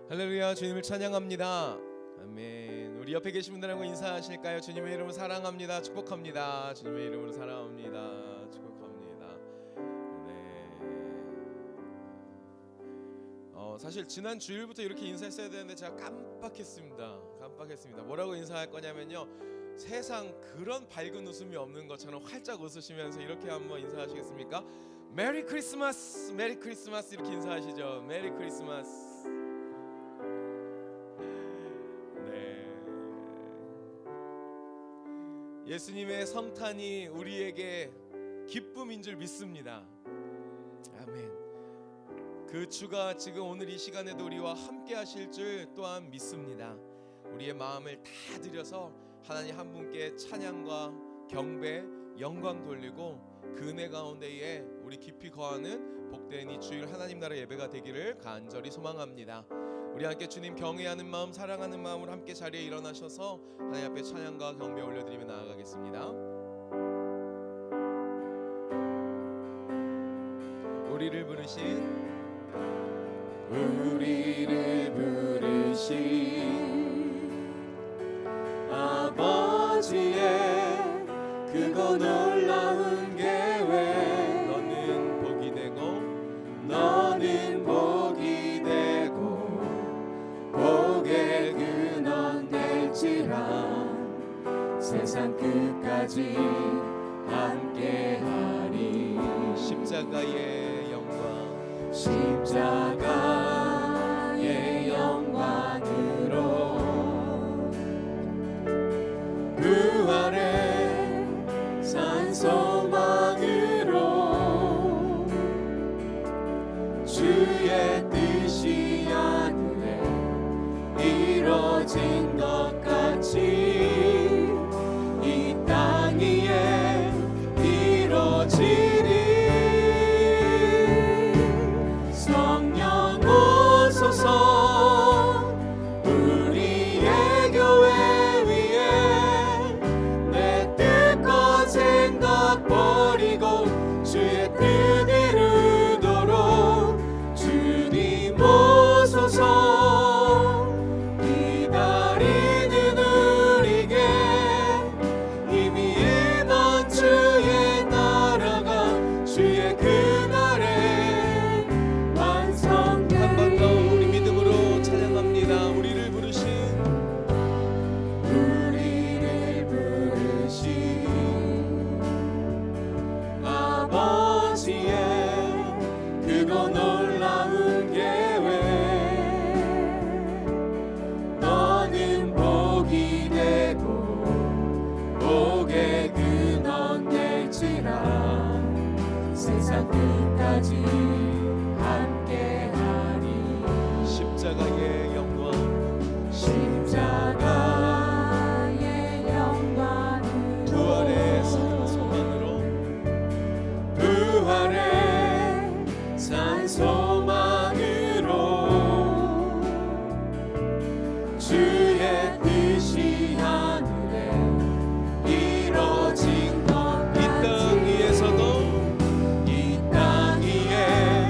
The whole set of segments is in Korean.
할렐루야. 주님을 찬양합니다. 아멘. 우리 옆에 계신 분들하고 인사하실까요? 주님의 이름으로 사랑합니다. 축복합니다. 주님의 이름으로 사랑합니다. 축복합니다. 네. 사실 지난 주일부터 이렇게 인사했어야 되는데 제가 깜빡했습니다. 뭐라고 인사할 거냐면요, 세상 그런 밝은 웃음이 없는 것처럼 활짝 웃으시면서 이렇게 한번 인사하시겠습니까? 메리 크리스마스, 메리 크리스마스 이렇게 인사하시죠. 메리 크리스마스. 예수님의 성탄이 우리에게 기쁨인 줄 믿습니다. 아멘. 그 주가 지금 오늘 이 시간에도 우리와 함께 하실 줄 또한 믿습니다. 우리의 마음을 다 드려서 하나님 한 분께 찬양과 경배, 영광 돌리고 그 은혜 가운데에 우리 깊이 거하는 복된 이 주일 하나님 나라 예배가 되기를 간절히 소망합니다. 우리 함께 주님 경외하는 마음, 사랑하는 마음으로 함께 자리에 일어나셔서 하나님 앞에 찬양과 경배 올려드리며 나아가겠습니다. 우리를 부르신 아버지의 그거 놀라운 계획, 너는 복이 되고 너는 복이 되고 복의 근원 될지라 세상 끝까지 함께하리. 십자가의 영광, 십자가의 영광으로 부활의 산 소망으로 주의 뜻이 하늘에 이루어진 것 같이 이 땅 위에 이루어지리. 성령 오소서 우리의 교회 위에 내 뜻과 생각 버리고 주의 뜻 이루도록 주님 오소서. 기다리는 우리에게 이미 임한 주의 나라가 주의 그날에 완성되리. 한 번 더 우리 믿음으로 찬양합니다. 우리를 부르신 아버지의 그거 놀라운 계획, 너는 복이 되고 복의 근원 될지라 세상 끝까지 함께하리. 십자가의 영광, 십자가의 영광으로 부활의 산 소망으로 부활의 산 소망으로 주의 뜻이 하늘에 이루어진 것 이 땅 같이 위에서도 이 땅 위에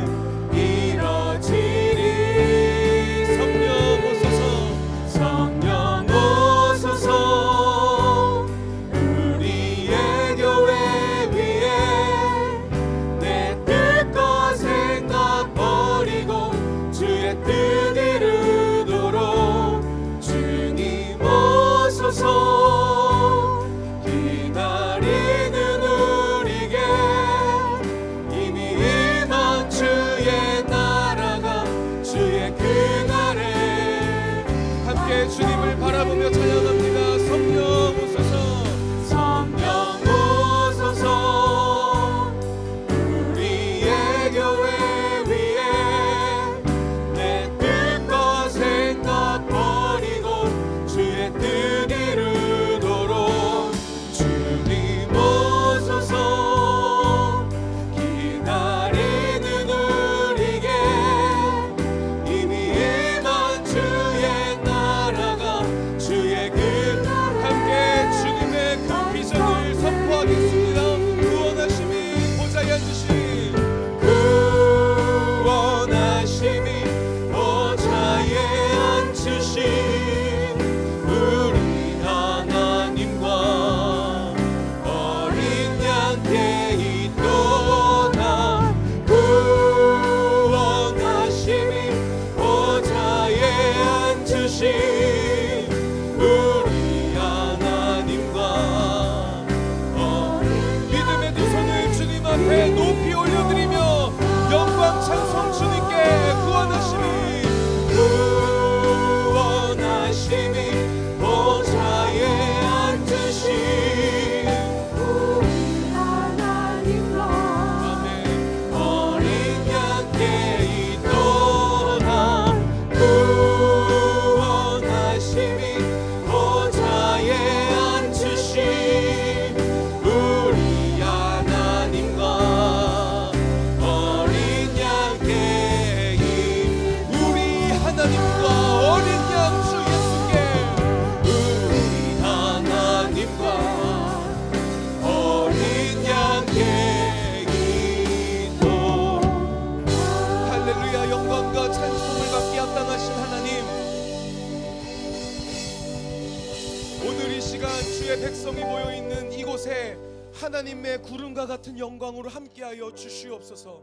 하나님의 구름과 같은 영광으로 함께하여 주시옵소서.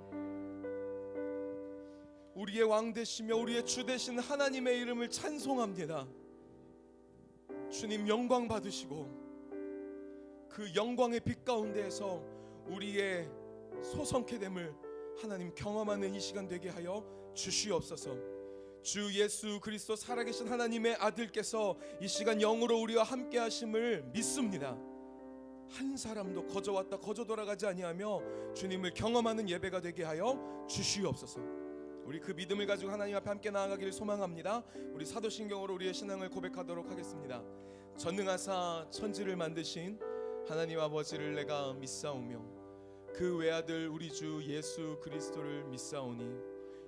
우리의 왕 되시며 우리의 주 되신 하나님의 이름을 찬송합니다. 주님 영광 받으시고 그 영광의 빛 가운데에서 우리의 소성케 됨을 하나님 경험하는 이 시간 되게 하여 주시옵소서. 주 예수 그리스도 살아계신 하나님의 아들께서 이 시간 영으로 우리와 함께 하심을 믿습니다. 한 사람도 거저 왔다 거저 돌아가지 아니하며 주님을 경험하는 예배가 되게 하여 주시옵소서. 우리 그 믿음을 가지고 하나님 앞에 함께 나아가기를 소망합니다. 우리 사도신경으로 우리의 신앙을 고백하도록 하겠습니다. 전능하사 천지를 만드신 하나님 아버지를 내가 믿사오며 그 외아들 우리 주 예수 그리스도를 믿사오니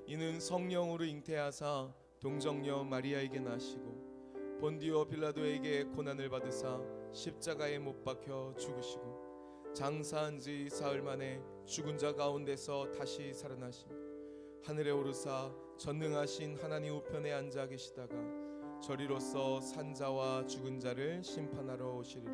이는 성령으로 잉태하사 동정녀 마리아에게 나시고 본디오 빌라도에게 고난을 받으사 십자가에 못 박혀 죽으시고 장사한 지 사흘 만에 죽은 자 가운데서 다시 살아나시며 하늘에 오르사 전능하신 하나님 우편에 앉아 계시다가 저리로서 산자와 죽은 자를 심판하러 오시리라.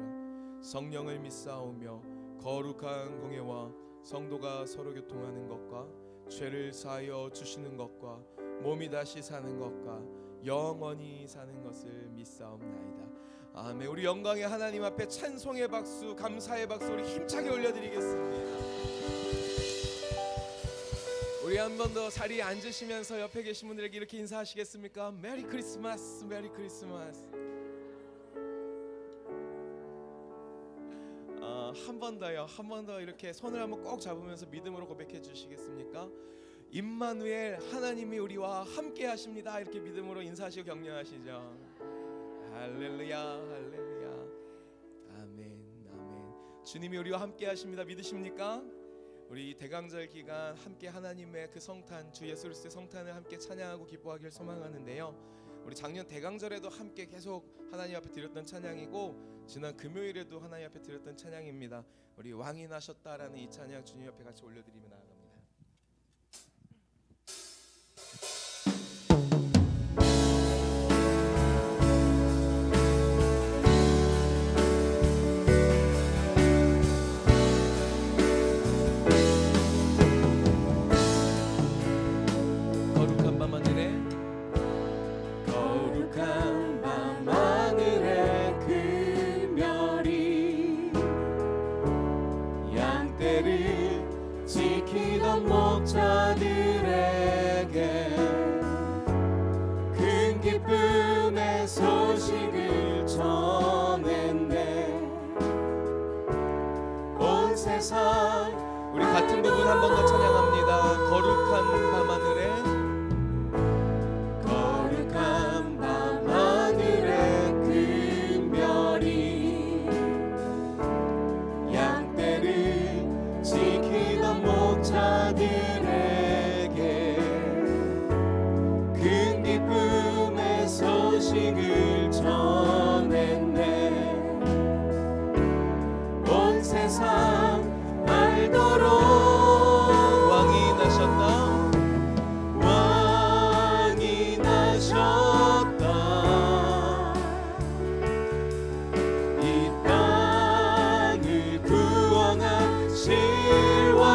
성령을 믿사오며 거룩한 공예와 성도가 서로 교통하는 것과 죄를 사하여 주시는 것과 몸이 다시 사는 것과 영원히 사는 것을 믿사옵나이다. 아멘. 우리 영광의 하나님 앞에 찬송의 박수, 감사의 박수 우리 힘차게 올려드리겠습니다. 우리 한 번 더 자리에 앉으시면서 옆에 계신 분들에게 이렇게 인사하시겠습니까? 메리 크리스마스, 메리 크리스마스. 한 번 더요. 한 번 더 이렇게 손을 한번 꼭 잡으면서 믿음으로 고백해 주시겠습니까? 임마누엘 하나님이 우리와 함께 하십니다. 이렇게 믿음으로 인사하시고 격려하시죠. 할렐루야, 할렐루야. 아멘, 아멘. 주님이 우리와 함께 하십니다. 믿으십니까? 우리 대강절 기간 함께 하나님의 그 성탄, 주 예수 그리스도의 성탄을 함께 찬양하고 기뻐하기를 소망하는데요. 우리 작년 대강절에도 함께 계속 하나님 앞에 드렸던 찬양이고 지난 금요일에도 하나님 앞에 드렸던 찬양입니다. 우리 왕이 나셨다라는 이 찬양 주님 옆에 같이 올려드리며 나아갑니다. 지키던 목자들에게 큰 기쁨의 소식을 전했네. 온 세상 우리 같은 부분 한 번 더 찬양합니다. 거룩한 밤하늘에 거룩한 밤하늘에 큰 별이 양떼를 지키던 목자들에게 큰 기쁨의 소식을 전했네. 온 세상 알도록 왕이 나셨다. 왕이 나셨다. 이 땅을 구원하실 왕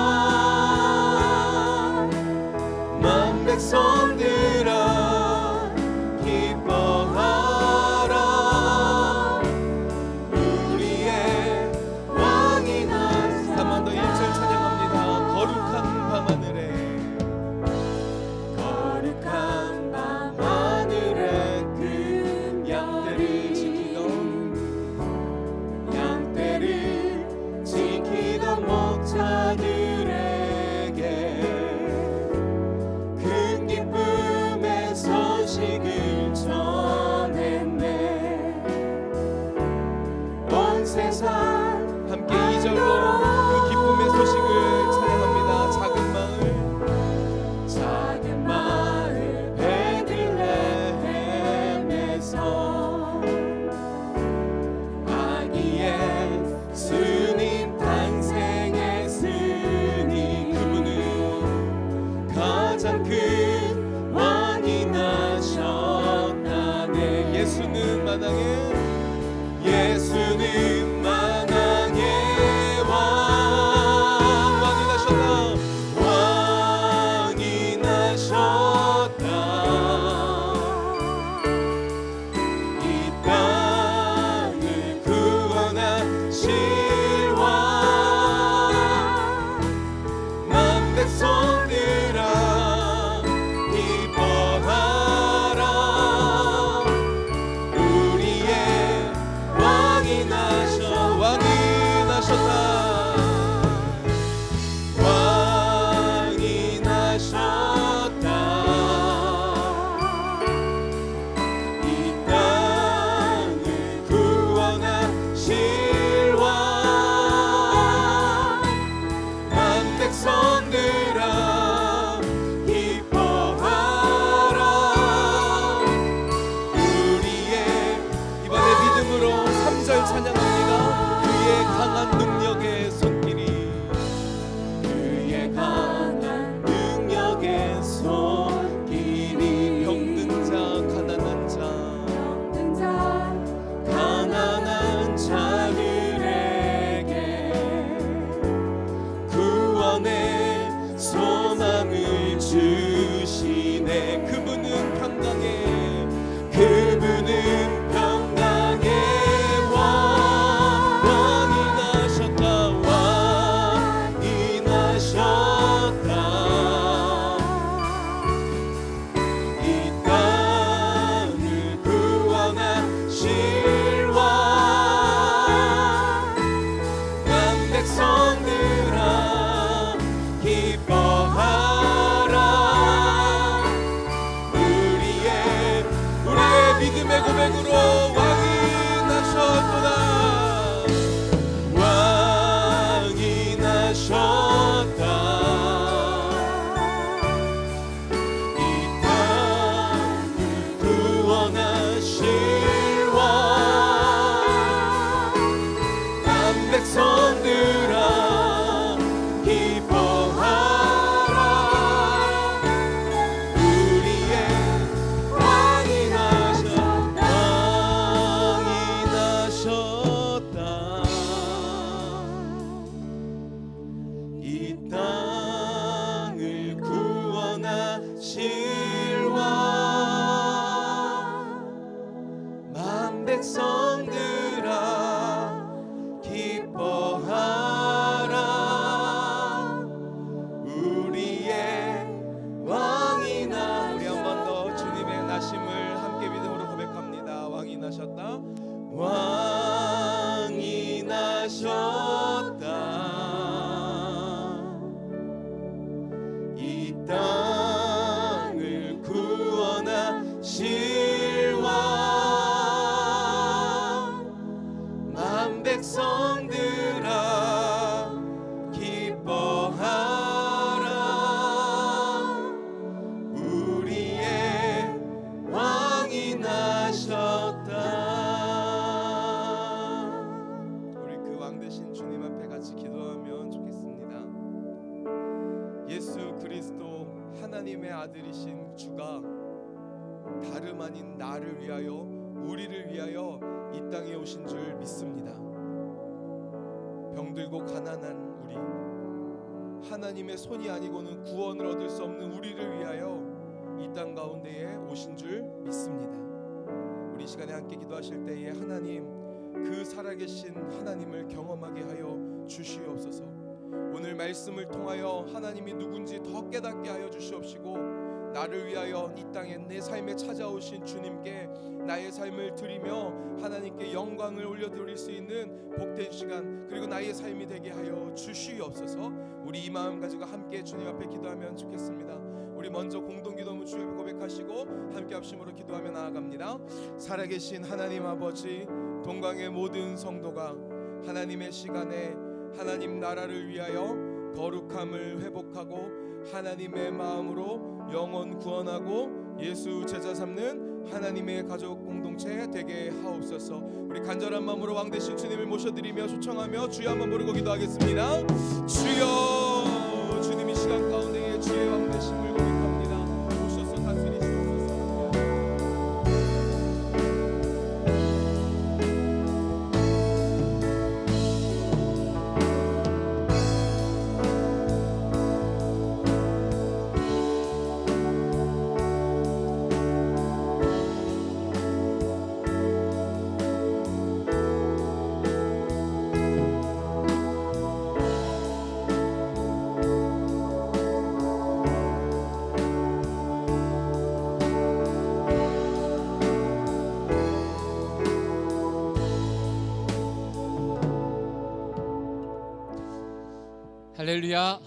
주시네. 그분은 평강의 그분은 평강의 왕이 나셨다. 왕이 나셨다. 이 땅을 구원하실 왕. 난 백성들아 기뻐하라. 우리의 믿음의 고백으로 왕이 나셨도다. 왕이 나셨다. 이 땅을 구원하실 왕. 난 백성들아 기뻐하라. 우리의 왕이 나셨다. 이 땅을 구원하실 왕. 만 백성들아 기뻐하라. 우리의 왕이 나. 우리 한 번 더 주님의 나심을 함께 믿음으로 고백합니다. 왕이 나셨다. 왕이 나셨다. 이 땅을 구원하실 왕. 만 백성들아 기뻐하라. 우리의 왕이 나셨다. 우리 그 왕 되신 주님 앞에 같이 기도하면 좋겠습니다. 예수 그리스도 하나님의 아들이신 주가 다름 아닌 나를 위하여 우리를 위하여 이 땅에 오신 줄 믿습니다. 병들고 가난한 우리, 하나님의 손이 아니고는 구원을 얻을 수 없는 우리를 위하여 이 땅 가운데에 오신 줄 믿습니다. 우리 이 시간에 함께 기도하실 때에 하나님, 그 살아계신 하나님을 경험하게 하여 주시옵소서. 오늘 말씀을 통하여 하나님이 누군지 더 깨닫게 하여 주시옵시고, 나를 위하여 이 땅에 내 삶에 찾아오신 주님께 나의 삶을 드리며 하나님께 영광을 올려드릴 수 있는 복된 시간, 그리고 나의 삶이 되게 하여 주시옵소서. 우리 이 마음 가지고 함께 주님 앞에 기도하면 좋겠습니다. 우리 먼저 공동기도문 주여 고백하시고 함께 합심으로 기도하며 나아갑니다. 살아계신 하나님 아버지, 동강의 모든 성도가 하나님의 시간에 하나님 나라를 위하여 거룩함을 회복하고 하나님의 마음으로 영혼 구원하고 예수 제자 삼는 하나님의 가족 공동체 되게 하옵소서. 우리 간절한 마음으로 왕 되신 주님을 모셔드리며 초청하며 주여 한번 부르고 기도하겠습니다. 주여, 주님 이 시간 가운데에 주의 왕 되심을 고백합니다. 오셔서 다스리시옵소서. 할렐루야.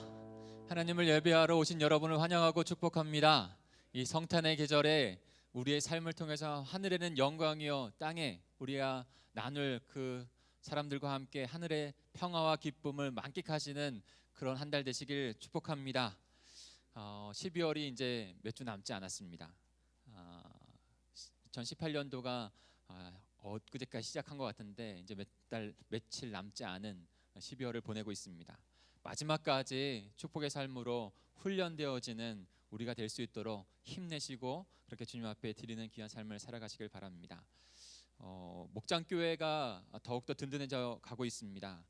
하나님을 예배하러 오신 여러분을 환영하고 축복합니다. 이 성탄의 계절에 우리의 삶을 통해서 하늘에는 영광이요 땅에 우리가 나눌 그 사람들과 함께 하늘의 평화와 기쁨을 만끽하시는 그런 한 달 되시길 축복합니다. 12월이 이제 몇 주 남지 않았습니다. 2018년도가 엊그제까지 시작한 것 같은데 이제 며칠 남지 않은 12월을 보내고 있습니다. 마지막까지 축복의 삶으로 훈련되어지는 우리가 될 수 있도록 힘내시고 그렇게 주님 앞에 드리는 귀한 삶을 살아가시길 바랍니다. 목장교회가 더욱더 든든해져 가고 있습니다.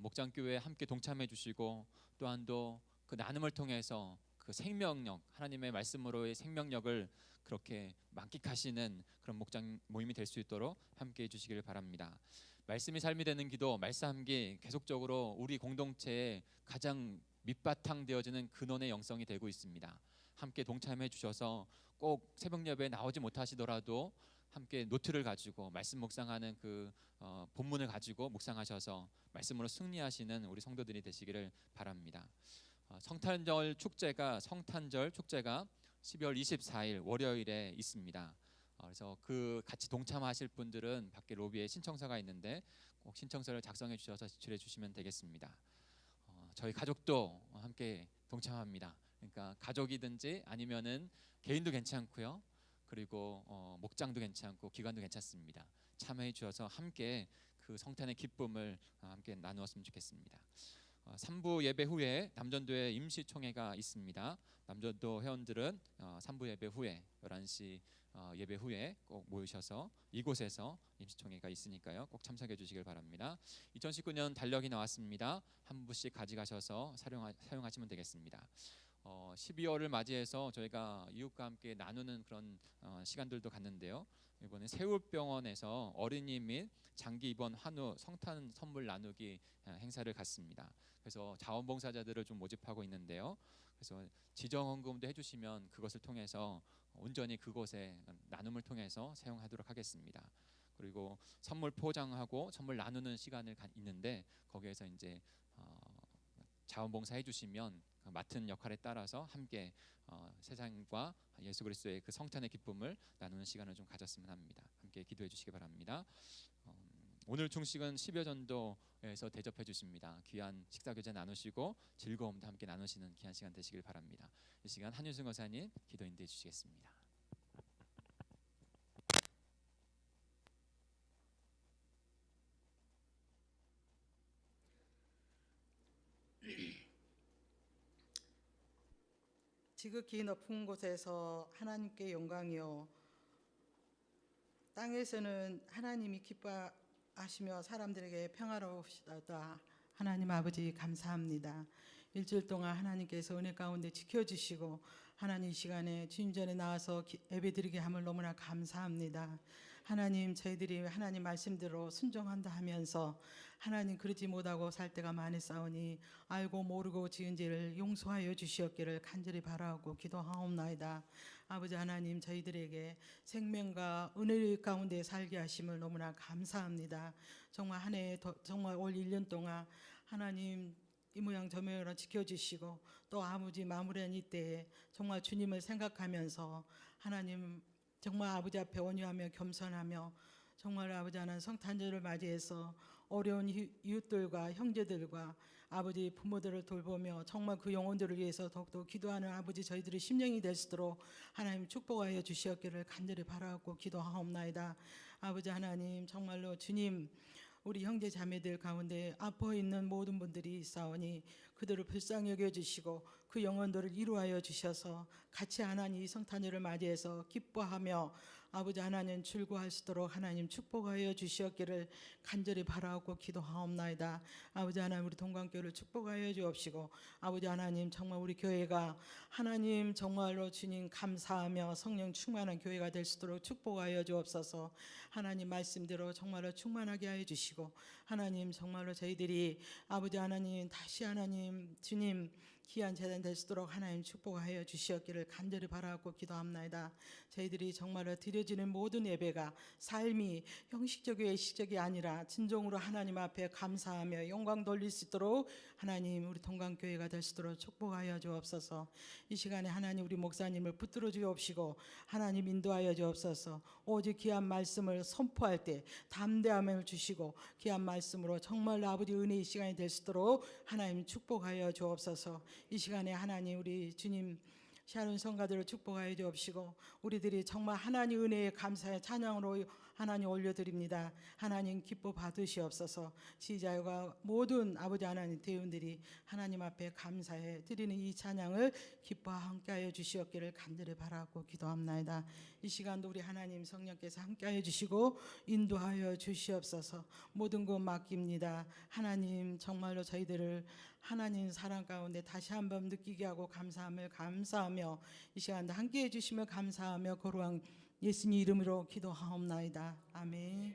목장교회에 함께 동참해 주시고 또한 그 나눔을 통해서 그 생명력, 하나님의 말씀으로의 생명력을 그렇게 만끽하시는 그런 목장 모임이 될 수 있도록 함께해 주시기를 바랍니다. 말씀이 삶이 되는 기도, 말씀함기 계속적으로 우리 공동체에 가장 밑바탕 되어지는 근원의 영성이 되고 있습니다. 함께 동참해 주셔서 꼭 새벽 예배에 나오지 못하시더라도 함께 노트를 가지고 말씀 묵상하는 그 본문을 가지고 묵상하셔서 말씀으로 승리하시는 우리 성도들이 되시기를 바랍니다. 성탄절 축제가 12월 24일 월요일에 있습니다. 그래서 그 같이 동참하실 분들은 밖에 로비에 신청서가 있는데 꼭 신청서를 작성해 주셔서 제출해 주시면 되겠습니다. 저희 가족도 함께 동참합니다. 그러니까 가족이든지 아니면은 개인도 괜찮고요. 그리고 목장도 괜찮고 기관도 괜찮습니다. 참여해 주셔서 함께 그 성탄의 기쁨을 함께 나누었으면 좋겠습니다. 3부 예배 후에 남전도에 임시총회가 있습니다. 남전도 회원들은 3부 예배 후에 11시 예배 후에 꼭 모이셔서 이곳에서 임시총회가 있으니까요. 꼭 참석해 주시길 바랍니다. 2019년 달력이 나왔습니다. 한 부씩 가져가셔서 사용하시면 되겠습니다. 12월을 맞이해서 저희가 이웃과 함께 나누는 그런 시간들도 갖는데요. 이번에 세울병원에서 어린이 및 장기 입원 환우 성탄 선물 나누기 행사를 갖습니다. 그래서 자원봉사자들을 좀 모집하고 있는데요. 그래서 지정헌금도 해주시면 그것을 통해서 온전히 그곳에 나눔을 통해서 사용하도록 하겠습니다. 그리고 선물 포장하고 선물 나누는 시간을 있는데 거기에서 이제 자원봉사 해주시면 맡은 역할에 따라서 함께 세상과 예수 그리스도의 그 성탄의 기쁨을 나누는 시간을 좀 가졌으면 합니다. 함께 기도해 주시기 바랍니다. 오늘 중식은 10여 전도에서 대접해 주십니다. 귀한 식사 교제 나누시고 즐거움도 함께 나누시는 귀한 시간 되시길 바랍니다. 이 시간 한윤승 의사님 기도 인도해 주시겠습니다. 지극히 높은 곳에서 하나님께 영광이요 땅에서는 하나님이 기뻐하시며 사람들에게 평화로우시다. 하나님 아버지 감사합니다. 일주일 동안 하나님께서 은혜 가운데 지켜주시고 하나님 이 시간에 주님 전에 나와서 예배드리게 함을 너무나 감사합니다. 하나님 저희들이 하나님 말씀대로 순종한다 하면서 하나님 그러지 못하고 살 때가 많으사오니 알고 모르고 지은 죄를 용서하여 주시옵기를 간절히 바라고 기도하옵나이다. 아버지 하나님 저희들에게 생명과 은혜 가운데 살게 하심을 너무나 감사합니다. 정말 한 해 정말 올 1년 동안 하나님 이 모양 저 모양으로 지켜주시고 또 아버지 마무리한 이때에 정말 주님을 생각하면서 하나님 정말 아버지 앞에 온유하며 겸손하며 정말 아버지 하나님 성탄절을 맞이해서 어려운 이웃들과 형제들과 아버지 부모들을 돌보며 정말 그 영혼들을 위해서 더욱더 기도하는 아버지 저희들의 심령이 될 수 있도록 하나님 축복하여 주시옵기를 간절히 바라고 기도하옵나이다. 아버지 하나님 정말로 주님 우리 형제 자매들 가운데 아파 있는 모든 분들이 있사오니 그들을 불쌍히 여겨주시고 그 영혼들을 이루하여 주셔서 같이 하나님 이 성탄절을 맞이해서 기뻐하며 아버지 하나님 즐거워할 수 있도록 하나님 축복하여 주시옵기를 간절히 바라고 기도하옵나이다. 아버지 하나님 우리 동관교회를 축복하여 주옵시고 아버지 하나님 정말 우리 교회가 하나님 정말로 주님 감사하며 성령 충만한 교회가 될 수 있도록 축복하여 주옵소서. 하나님 말씀대로 정말로 충만하게 하여 주시고 하나님 정말로 저희들이 아버지 하나님 다시 하나님 주님 귀한 재단 될 수 있도록 하나님 축복하여 주시옵기를 간절히 바라고 기도합나이다. 저희들이 정말로 드려지는 모든 예배가 삶이 형식적이고 예식적이 아니라 진정으로 하나님 앞에 감사하며 영광 돌릴 수 있도록 하나님 우리 동강교회가 될 수 있도록 축복하여 주옵소서. 이 시간에 하나님 우리 목사님을 붙들어 주옵시고 하나님 인도하여 주옵소서. 오직 귀한 말씀을 선포할 때 담대함을 주시고 귀한 말씀으로 정말 아버지 은혜의 시간이 될 수 있도록 하나님 축복하여 주옵소서. 이 시간에 하나님 우리 주님 샤론 성가들을 축복하여 주옵시고 우리들이 정말 하나님 은혜에 감사의 찬양으로 하나님 올려드립니다. 하나님 기뻐 받으시옵소서. 지휘자와 모든 아버지 하나님 대원들이 하나님 앞에 감사해 드리는 이 찬양을 기뻐 함께하여 주시옵기를 간절히 바라고 기도합나이다. 이 시간도 우리 하나님 성령께서 함께하여 주시고 인도하여 주시옵소서. 모든 것 맡깁니다. 하나님 정말로 저희들을 하나님 사랑 가운데 다시 한번 느끼게 하고 감사하며 이 시간도 함께해 주시며 감사하며 거룩한 예수님 이름으로 기도하옵나이다. 아멘.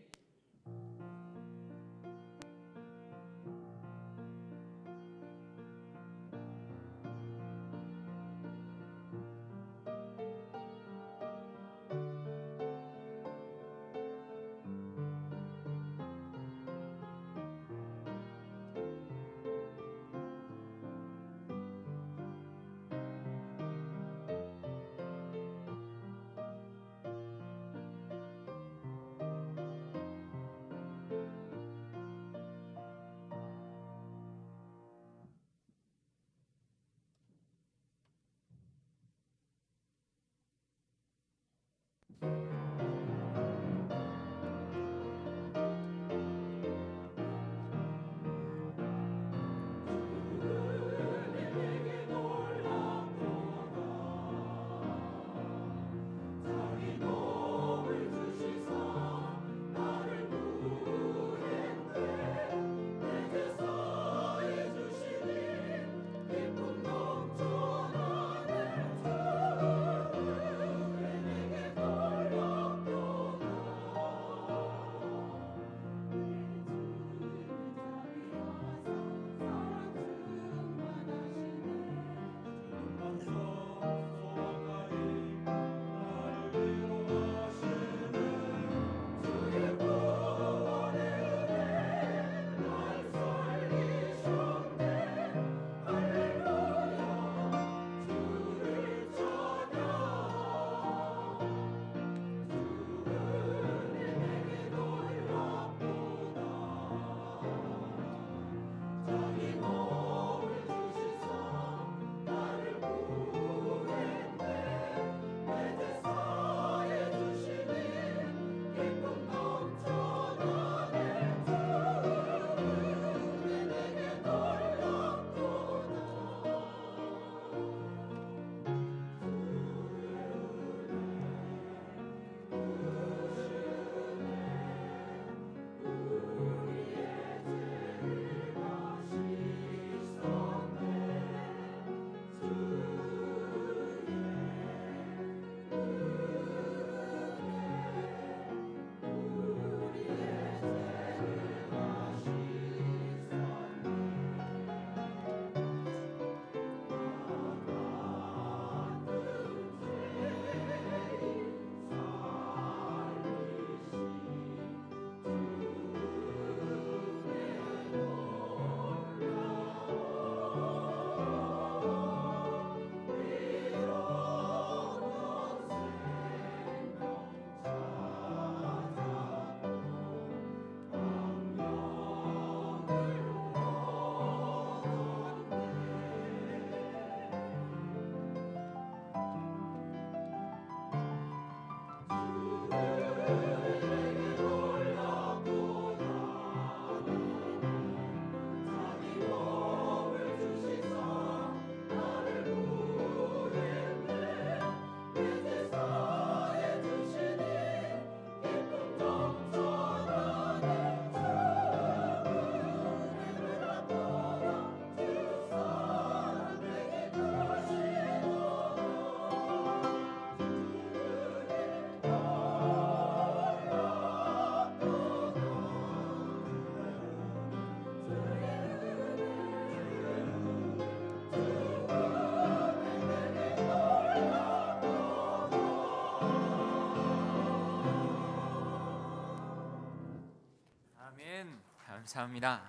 감사합니다.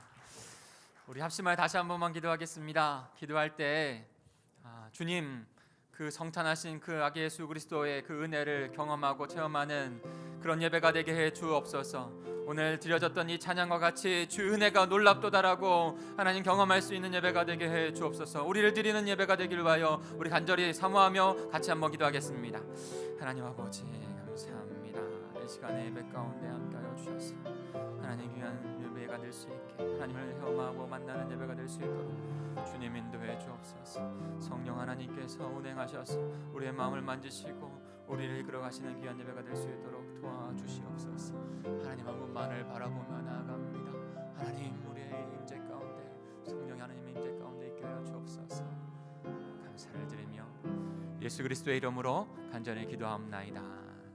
우리 합심하여 다시 한 번만 기도하겠습니다. 기도할 때 주님 그 성탄하신 그 아기 예수 그리스도의 그 은혜를 경험하고 체험하는 그런 예배가 되게 해 주옵소서. 오늘 드려졌던 이 찬양과 같이 주 은혜가 놀랍도다라고 하나님 경험할 수 있는 예배가 되게 해 주옵소서. 우리를 드리는 예배가 되길 위하여 우리 간절히 사모하며 같이 한번 기도하겠습니다. 하나님 아버지 감사합니다. 이 이 시간에 예배 가운데 함께하여 주셔서 하나님 귀한 예배가 될 수 있게, 하나님을 헤엄하고 만나는 예배가 될 수 있도록 주님 인도해 주옵소서. 성령 하나님께서 운행하셔서 우리의 마음을 만지시고 우리를 이끌어 가시는 귀한 예배가 될 수 있도록 도와주시옵소서. 하나님 한 분만을 바라보며 나아갑니다. 하나님 우리의 임재 가운데, 성령 하나님의 임재 가운데 있게 하여 주옵소서. 감사를 드리며 예수 그리스도의 이름으로 간절히 기도하옵나이다.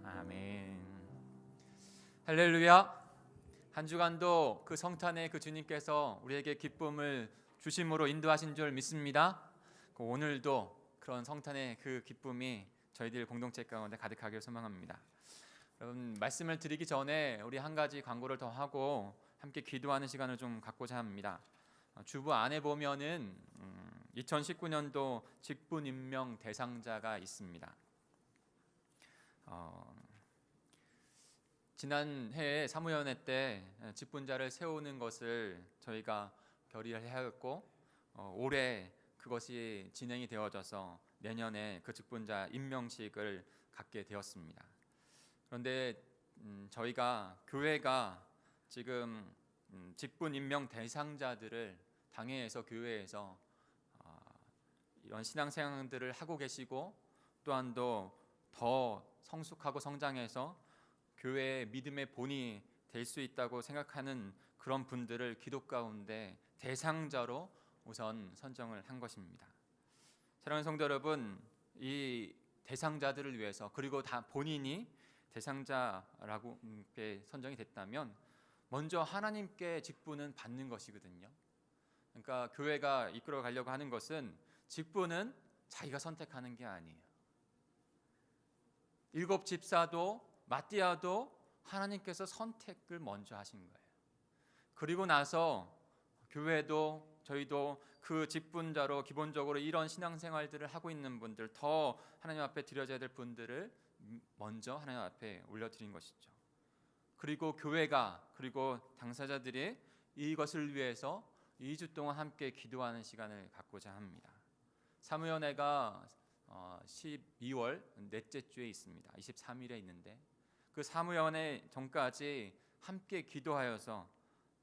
아멘. 할렐루야. 한 주간도 그 성탄의 그 주님께서 우리에게 기쁨을 주심으로 인도하신 줄 믿습니다. 오늘도 그런 성탄의 그 기쁨이 저희들 공동체 가운데 가득하기를 소망합니다. 여러분, 말씀을 드리기 전에 우리 한 가지 광고를 더 하고 함께 기도하는 시간을 좀 갖고자 합니다. 주부 안에 보면은 2019년도 직분 임명 대상자가 있습니다. 지난 해에 사무연회 때 직분자를 세우는 것을 저희가 결의를 하였고, 올해 그것이 진행이 되어져서 내년에 그 직분자 임명식을 갖게 되었습니다. 그런데 저희가 교회가 지금 직분 임명 대상자들을 당회에서, 교회에서 이런 신앙생활들을 하고 계시고, 또한 더 성숙하고 성장해서 교회의 믿음의 본이 될 수 있다고 생각하는 그런 분들을 기도 가운데 대상자로 우선 선정을 한 것입니다. 사랑하는 성도 여러분, 이 대상자들을 위해서, 그리고 다 본인이 대상자라고 선정이 됐다면 먼저 하나님께 직분은 받는 것이거든요. 그러니까 교회가 이끌어 가려고 하는 것은 직분은 자기가 선택하는 게 아니에요. 일곱 집사도 마띠아도 하나님께서 선택을 먼저 하신 거예요. 그리고 나서 교회도 저희도 그 직분자로 기본적으로 이런 신앙생활들을 하고 있는 분들, 더 하나님 앞에 드려져야 될 분들을 먼저 하나님 앞에 올려드린 것이죠. 그리고 교회가, 그리고 당사자들이 이것을 위해서 2주 동안 함께 기도하는 시간을 갖고자 합니다. 사무연회가 12월 넷째 주에 있습니다. 23일에 있는데 그 사무연회 전까지 함께 기도하여서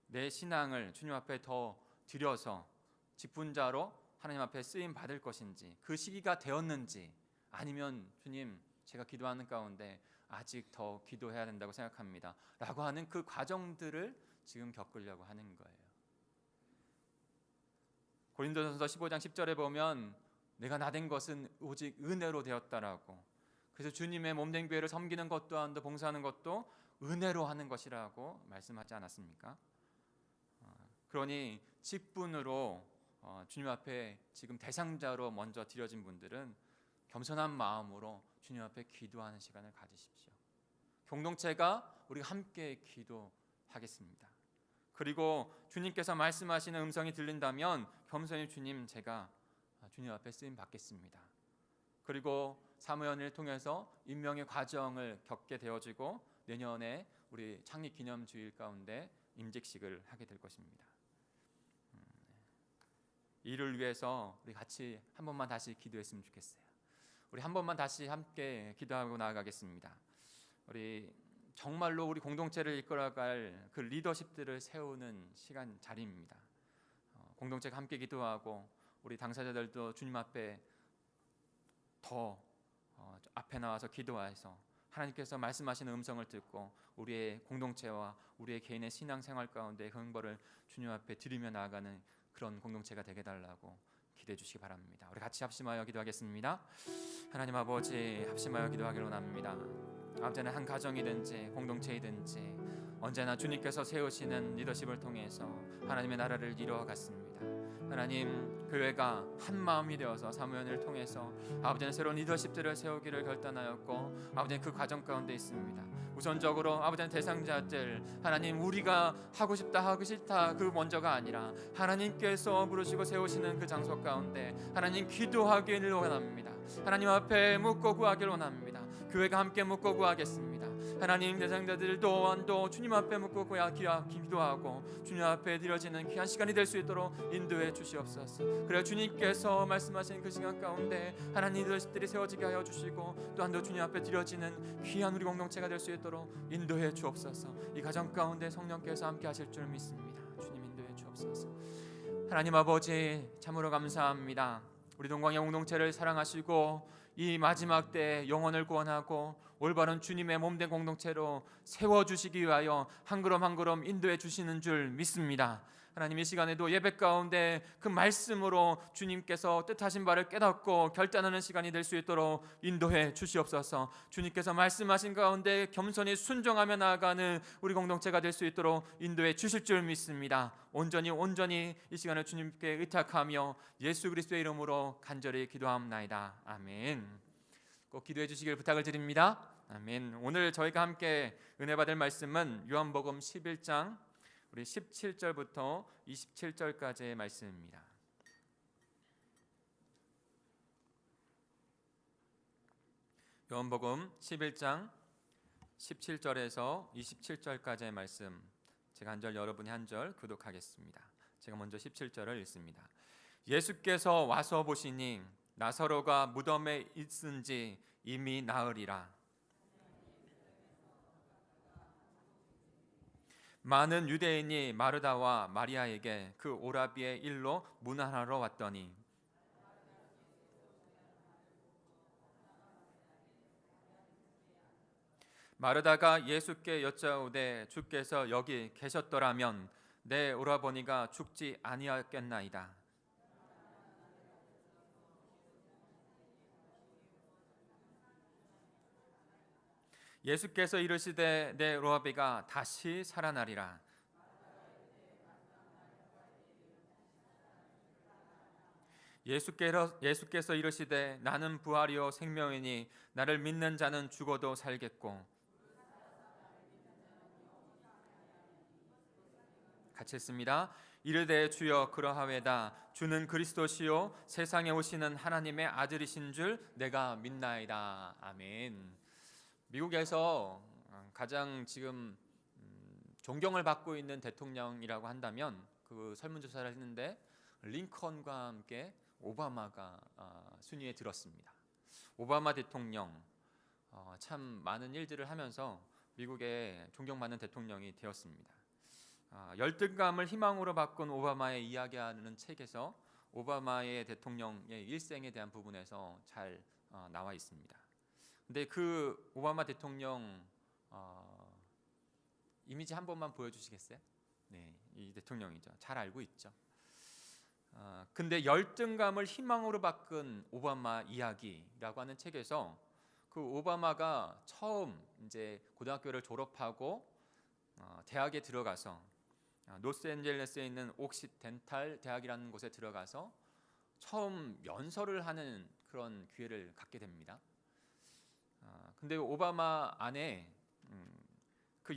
내 신앙을 주님 앞에 더 드려서 직분자로 하나님 앞에 쓰임 받을 것인지, 그 시기가 되었는지, 아니면 주님 제가 기도하는 가운데 아직 더 기도해야 된다고 생각합니다 라고 하는 그 과정들을 지금 겪으려고 하는 거예요. 고린도전서 15장 10절에 보면 내가 나된 것은 오직 은혜로 되었다라고, 그래서 주님의 몸된 교회를 섬기는 것 또한 봉사하는 것도 은혜로 하는 것이라고 말씀하지 않았습니까? 그러니 직분으로 주님 앞에 지금 대상자로 먼저 드려진 분들은 겸손한 마음으로 주님 앞에 기도하는 시간을 가지십시오. 공동체가 우리가 함께 기도하겠습니다. 그리고 주님께서 말씀하시는 음성이 들린다면 겸손히 주님, 제가 주님 앞에 쓰임 받겠습니다. 그리고 사무연을 통해서 임명의 과정을 겪게 되어지고 내년에 우리 창립 기념주일 가운데 임직식을 하게 될 것입니다. 이를 위해서 우리 같이 한 번만 다시 기도했으면 좋겠어요. 우리 한 번만 다시 함께 기도하고 나아가겠습니다. 우리 정말로 우리 공동체를 이끌어갈 그 리더십들을 세우는 시간, 자리입니다. 공동체가 함께 기도하고 우리 당사자들도 주님 앞에 더 앞에 나와서 기도해서 하나님께서 말씀하시는 음성을 듣고 우리의 공동체와 우리의 개인의 신앙생활 가운데 흥벌을 주님 앞에 드리며 나아가는 그런 공동체가 되게 달라고 기도해 주시기 바랍니다. 우리 같이 합심하여 기도하겠습니다. 하나님 아버지, 합심하여 기도하기로 원합니다. 아버지는 한 가정이든지 공동체이든지 언제나 주님께서 세우시는 리더십을 통해서 하나님의 나라를 이루어갔습니다. 하나님, 교회가 한 마음이 되어서 사무연을 통해서 아버지는 새로운 리더십들을 세우기를 결단하였고 아버지는 그 과정 가운데 있습니다. 우선적으로 아버지는 대상자들, 하나님 우리가 하고 싶다 하고 싫다 그 먼저가 아니라 하나님께서 부르시고 세우시는 그 장소 가운데 하나님 기도하기를 원합니다. 하나님 앞에 묻고 구하기를 원합니다. 교회가 함께 묻고 구하겠습니다. 하나님, 대상자들 또한도 주님 앞에 묻고 기도하고 주님 앞에 드려지는 귀한 시간이 될 수 있도록 인도해 주시옵소서. 그래 주님께서 말씀하신 그 시간 가운데 하나님들이 세워지게 하여 주시고 또한도 주님 앞에 드려지는 귀한 우리 공동체가 될 수 있도록 인도해 주옵소서. 이 가정 가운데 성령께서 함께 하실 줄 믿습니다. 주님 인도해 주옵소서. 하나님 아버지, 참으로 감사합니다. 우리 동광의 공동체를 사랑하시고 이 마지막 때 영혼을 구원하고 올바른 주님의 몸된 공동체로 세워주시기 위하여 한 걸음 한 걸음 인도해 주시는 줄 믿습니다. 하나님, 이 시간에도 예배 가운데 그 말씀으로 주님께서 뜻하신 바를 깨닫고 결단하는 시간이 될 수 있도록 인도해 주시옵소서. 주님께서 말씀하신 가운데 겸손히 순종하며 나아가는 우리 공동체가 될 수 있도록 인도해 주실 줄 믿습니다. 온전히 이 시간을 주님께 의탁하며 예수 그리스도의 이름으로 간절히 기도하옵나이다. 아멘. 꼭 기도해 주시길 부탁을 드립니다. 아멘. 오늘 저희가 함께 은혜 받을 말씀은 요한복음 11장 우리 17절부터 27절까지의 말씀입니다. 요한복음 11장 17절에서 27절까지의 말씀, 제가 한 절 여러분이 한 절 교독하겠습니다. 제가 먼저 17절을 읽습니다. 예수께서 와서 보시니 나사로가 무덤에 있은지 이미 나으리라. 많은 유대인이 마르다와 마리아에게 그 오라비의 일로 문안하러 왔더니 마르다가 예수께 여짜오되 주께서 여기 계셨더라면 내 오라버니가 죽지 아니하였겠나이다. 예수께서 이르시되 내 오라비가 다시 살아나리라. 예수께서 이르시되 나는 부활이요 생명이니 나를 믿는 자는 죽어도 살겠고, 같이 읽습니다. 이르되 주여 그러하외다. 주는 그리스도시요 세상에 오시는 하나님의 아들이신 줄 내가 믿나이다. 아멘. 미국에서 가장 지금 존경을 받고 있는 대통령이라고 한다면 그 설문조사를 했는데 링컨과 함께 오바마가 순위에 들었습니다. 오바마 대통령 참 많은 일들을 하면서 미국의 존경받는 대통령이 되었습니다. 열등감을 희망으로 바꾼 오바마의 이야기하는 책에서 오바마의 대통령의 일생에 대한 부분에서 잘 나와 있습니다. 근데 그 오바마 대통령 이미지 한 번만 보여주시겠어요? 네, 이 대통령이죠. 잘 알고 있죠. 근데 열등감을 희망으로 바꾼 오바마 이야기라고 하는 책에서 그 오바마가 처음 이제 고등학교를 졸업하고 대학에 들어가서 로스앤젤레스에 있는 옥시덴탈 대학이라는 곳에 들어가서 처음 연설을 하는 그런 기회를 갖게 됩니다. 근데 오바마 안에 그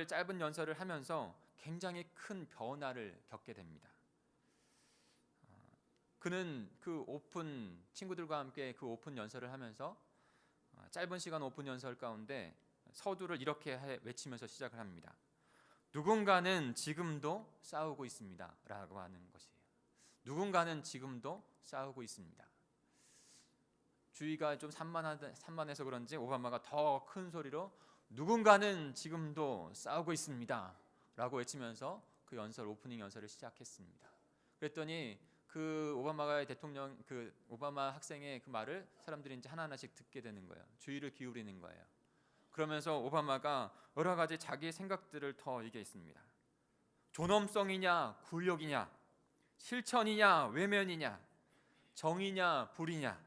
짧은 연설을 하면서 굉장히 큰 변화를 겪게 됩니다. 그는 친구들과 함께 그 오픈 연설을 하면서 짧은 시간 오픈 연설 가운데 서두를 이렇게 외치면서 시작을 합니다. 누군가는 지금도 싸우고 있습니다 라고 하는 것이에요. 누군가는 지금도 싸우고 있습니다. 주의가 좀 산만해서 그런지 오바마가 더 큰 소리로 누군가는 지금도 싸우고 있습니다 라고 외치면서 그 오프닝 연설을 시작했습니다. 그랬더니 그 오바마 학생의 그 말을 사람들이 이제 하나하나씩 듣게 되는 거예요. 주의를 기울이는 거예요. 그러면서 오바마가 여러 가지 자기 생각들을 더 얘기했습니다. 존엄성이냐 굴욕이냐, 실천이냐 외면이냐, 정의냐 불의냐,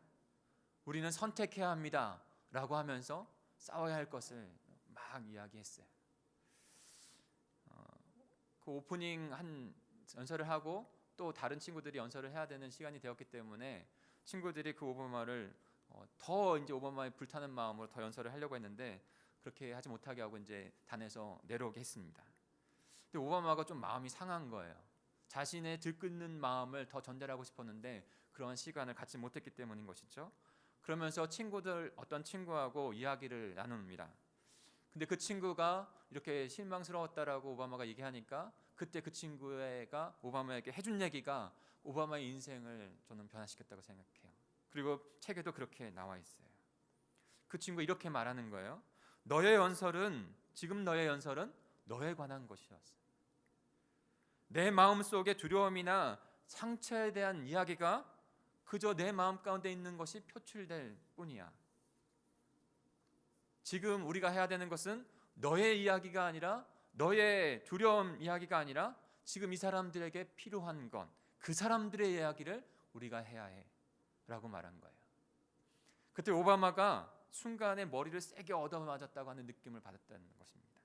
우리는 선택해야 합니다 라고 하면서 싸워야 할 것을 막 이야기했어요. 그 오프닝 한 연설을 하고 또 다른 친구들이 연설을 해야 되는 시간이 되었기 때문에 친구들이 그 오바마를 더 이제 오바마에 불타는 마음으로 더 연설을 하려고 했는데 그렇게 하지 못하게 하고 이제 단에서 내려오게 했습니다. 근데 오바마가 좀 마음이 상한 거예요. 자신의 들끓는 마음을 더 전달하고 싶었는데 그런 시간을 갖지 못했기 때문인 것이죠. 그러면서 어떤 친구하고 이야기를 나눕니다. 근데 그 친구가 이렇게 실망스러웠다라고 오바마가 얘기하니까 그때 그 친구가 오바마에게 해준 얘기가 오바마의 인생을 저는 변화시켰다고 생각해요. 그리고 책에도 그렇게 나와 있어요. 그 친구가 이렇게 말하는 거예요. 지금 너의 연설은 너에 관한 것이었어. 내 마음속에 두려움이나 상처에 대한 이야기가 그저 내 마음 가운데 있는 것이 표출될 뿐이야. 지금 우리가 해야 되는 것은 너의 이야기가 아니라, 너의 두려움 이야기가 아니라 지금 이 사람들에게 필요한 건 그 사람들의 이야기를 우리가 해야 해 라고 말한 거예요. 그때 오바마가 순간에 머리를 세게 얻어맞았다고 하는 느낌을 받았다는 것입니다.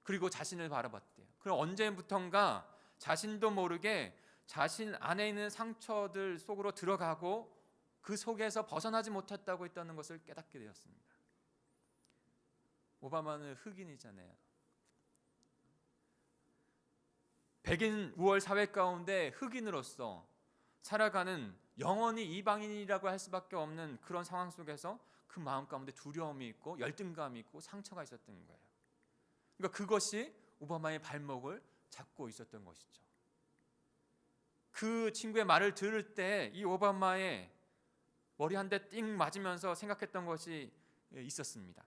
그리고 자신을 바라봤대요. 그럼 언제부턴가 자신도 모르게 자신 안에 있는 상처들 속으로 들어가고 그 속에서 벗어나지 못했다고 했다는 것을 깨닫게 되었습니다. 오바마는 흑인이잖아요. 백인 우월 사회 가운데 흑인으로서 살아가는, 영원히 이방인이라고 할 수밖에 없는 그런 상황 속에서 그 마음 가운데 두려움이 있고 열등감이 있고 상처가 있었던 거예요. 그러니까 그것이 오바마의 발목을 잡고 있었던 것이죠. 그 친구의 말을 들을 때 이 오바마의 머리 한 대 띵 맞으면서 생각했던 것이 있었습니다.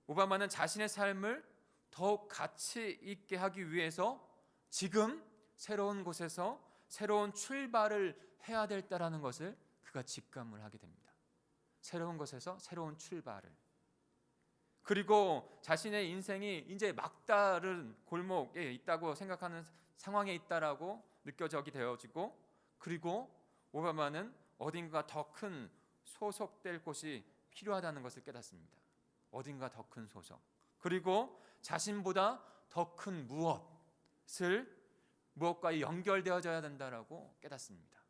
오바마는 자신의 삶을 더욱 가치 있게 하기 위해서 지금 새로운 곳에서 새로운 출발을 해야 됐다라는 것을 그가 직감을 하게 됩니다. 새로운 곳에서 새로운 출발을. 그리고 자신의 인생이 이제 막다른 골목에 있다고 생각하는 상황에 있다라고 느껴지게 되어지고, 그리고 오바마는 어딘가 더 큰 소속될 곳이 필요하다는 것을 깨닫습니다. 어딘가 더 큰 소속, 그리고 자신보다 더 큰 무엇과 연결되어져야 된다라고 깨닫습니다.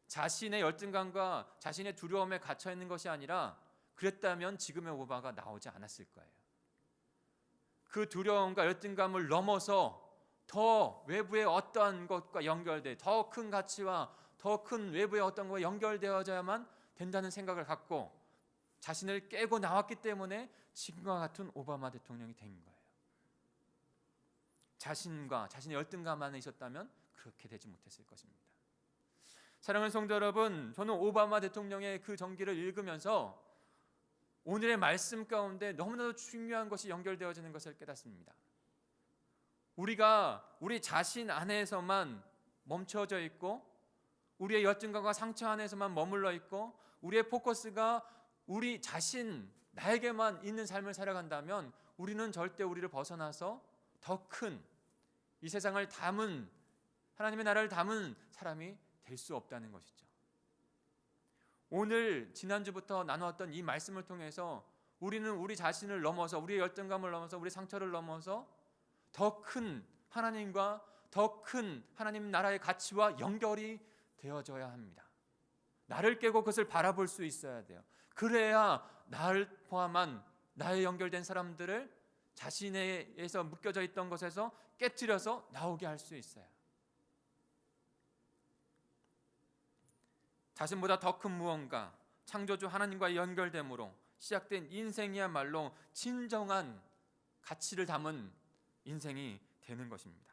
자신의 열등감과 자신의 두려움에 갇혀 있는 것이 아니라, 그랬다면 지금의 오바마가 나오지 않았을 거예요. 그 두려움과 열등감을 넘어서 더 외부의 어떠한 것과 연결돼 더 큰 가치와 더 큰 외부의 어떤 것과 연결되어져야만 된다는 생각을 갖고 자신을 깨고 나왔기 때문에 지금과 같은 오바마 대통령이 된 거예요. 자신과 자신의 열등감 안에 있었다면 그렇게 되지 못했을 것입니다. 사랑하는 성도 여러분, 저는 오바마 대통령의 그 전기를 읽으면서 오늘의 말씀 가운데 너무나도 중요한 것이 연결되어지는 것을 깨닫습니다. 우리가 우리 자신 안에서만 멈춰져 있고, 우리의 열등감과 상처 안에서만 머물러 있고, 우리의 포커스가 우리 자신, 나에게만 있는 삶을 살아간다면 우리는 절대 우리를 벗어나서 더 큰 이 세상을 담은, 하나님의 나라를 담은 사람이 될 수 없다는 것이죠. 오늘 지난주부터 나누었던 이 말씀을 통해서 우리는 우리 자신을 넘어서, 우리의 열등감을 넘어서, 우리의 상처를 넘어서 더 큰 하나님과 더 큰 하나님 나라의 가치와 연결이 되어져야 합니다. 나를 깨고 그것을 바라볼 수 있어야 돼요. 그래야 나를 포함한 나에 연결된 사람들을 자신에서 묶여져 있던 것에서 깨트려서 나오게 할 수 있어요. 자신보다 더 큰 무언가, 창조주 하나님과의 연결됨으로 시작된 인생이야말로 진정한 가치를 담은 인생이 되는 것입니다.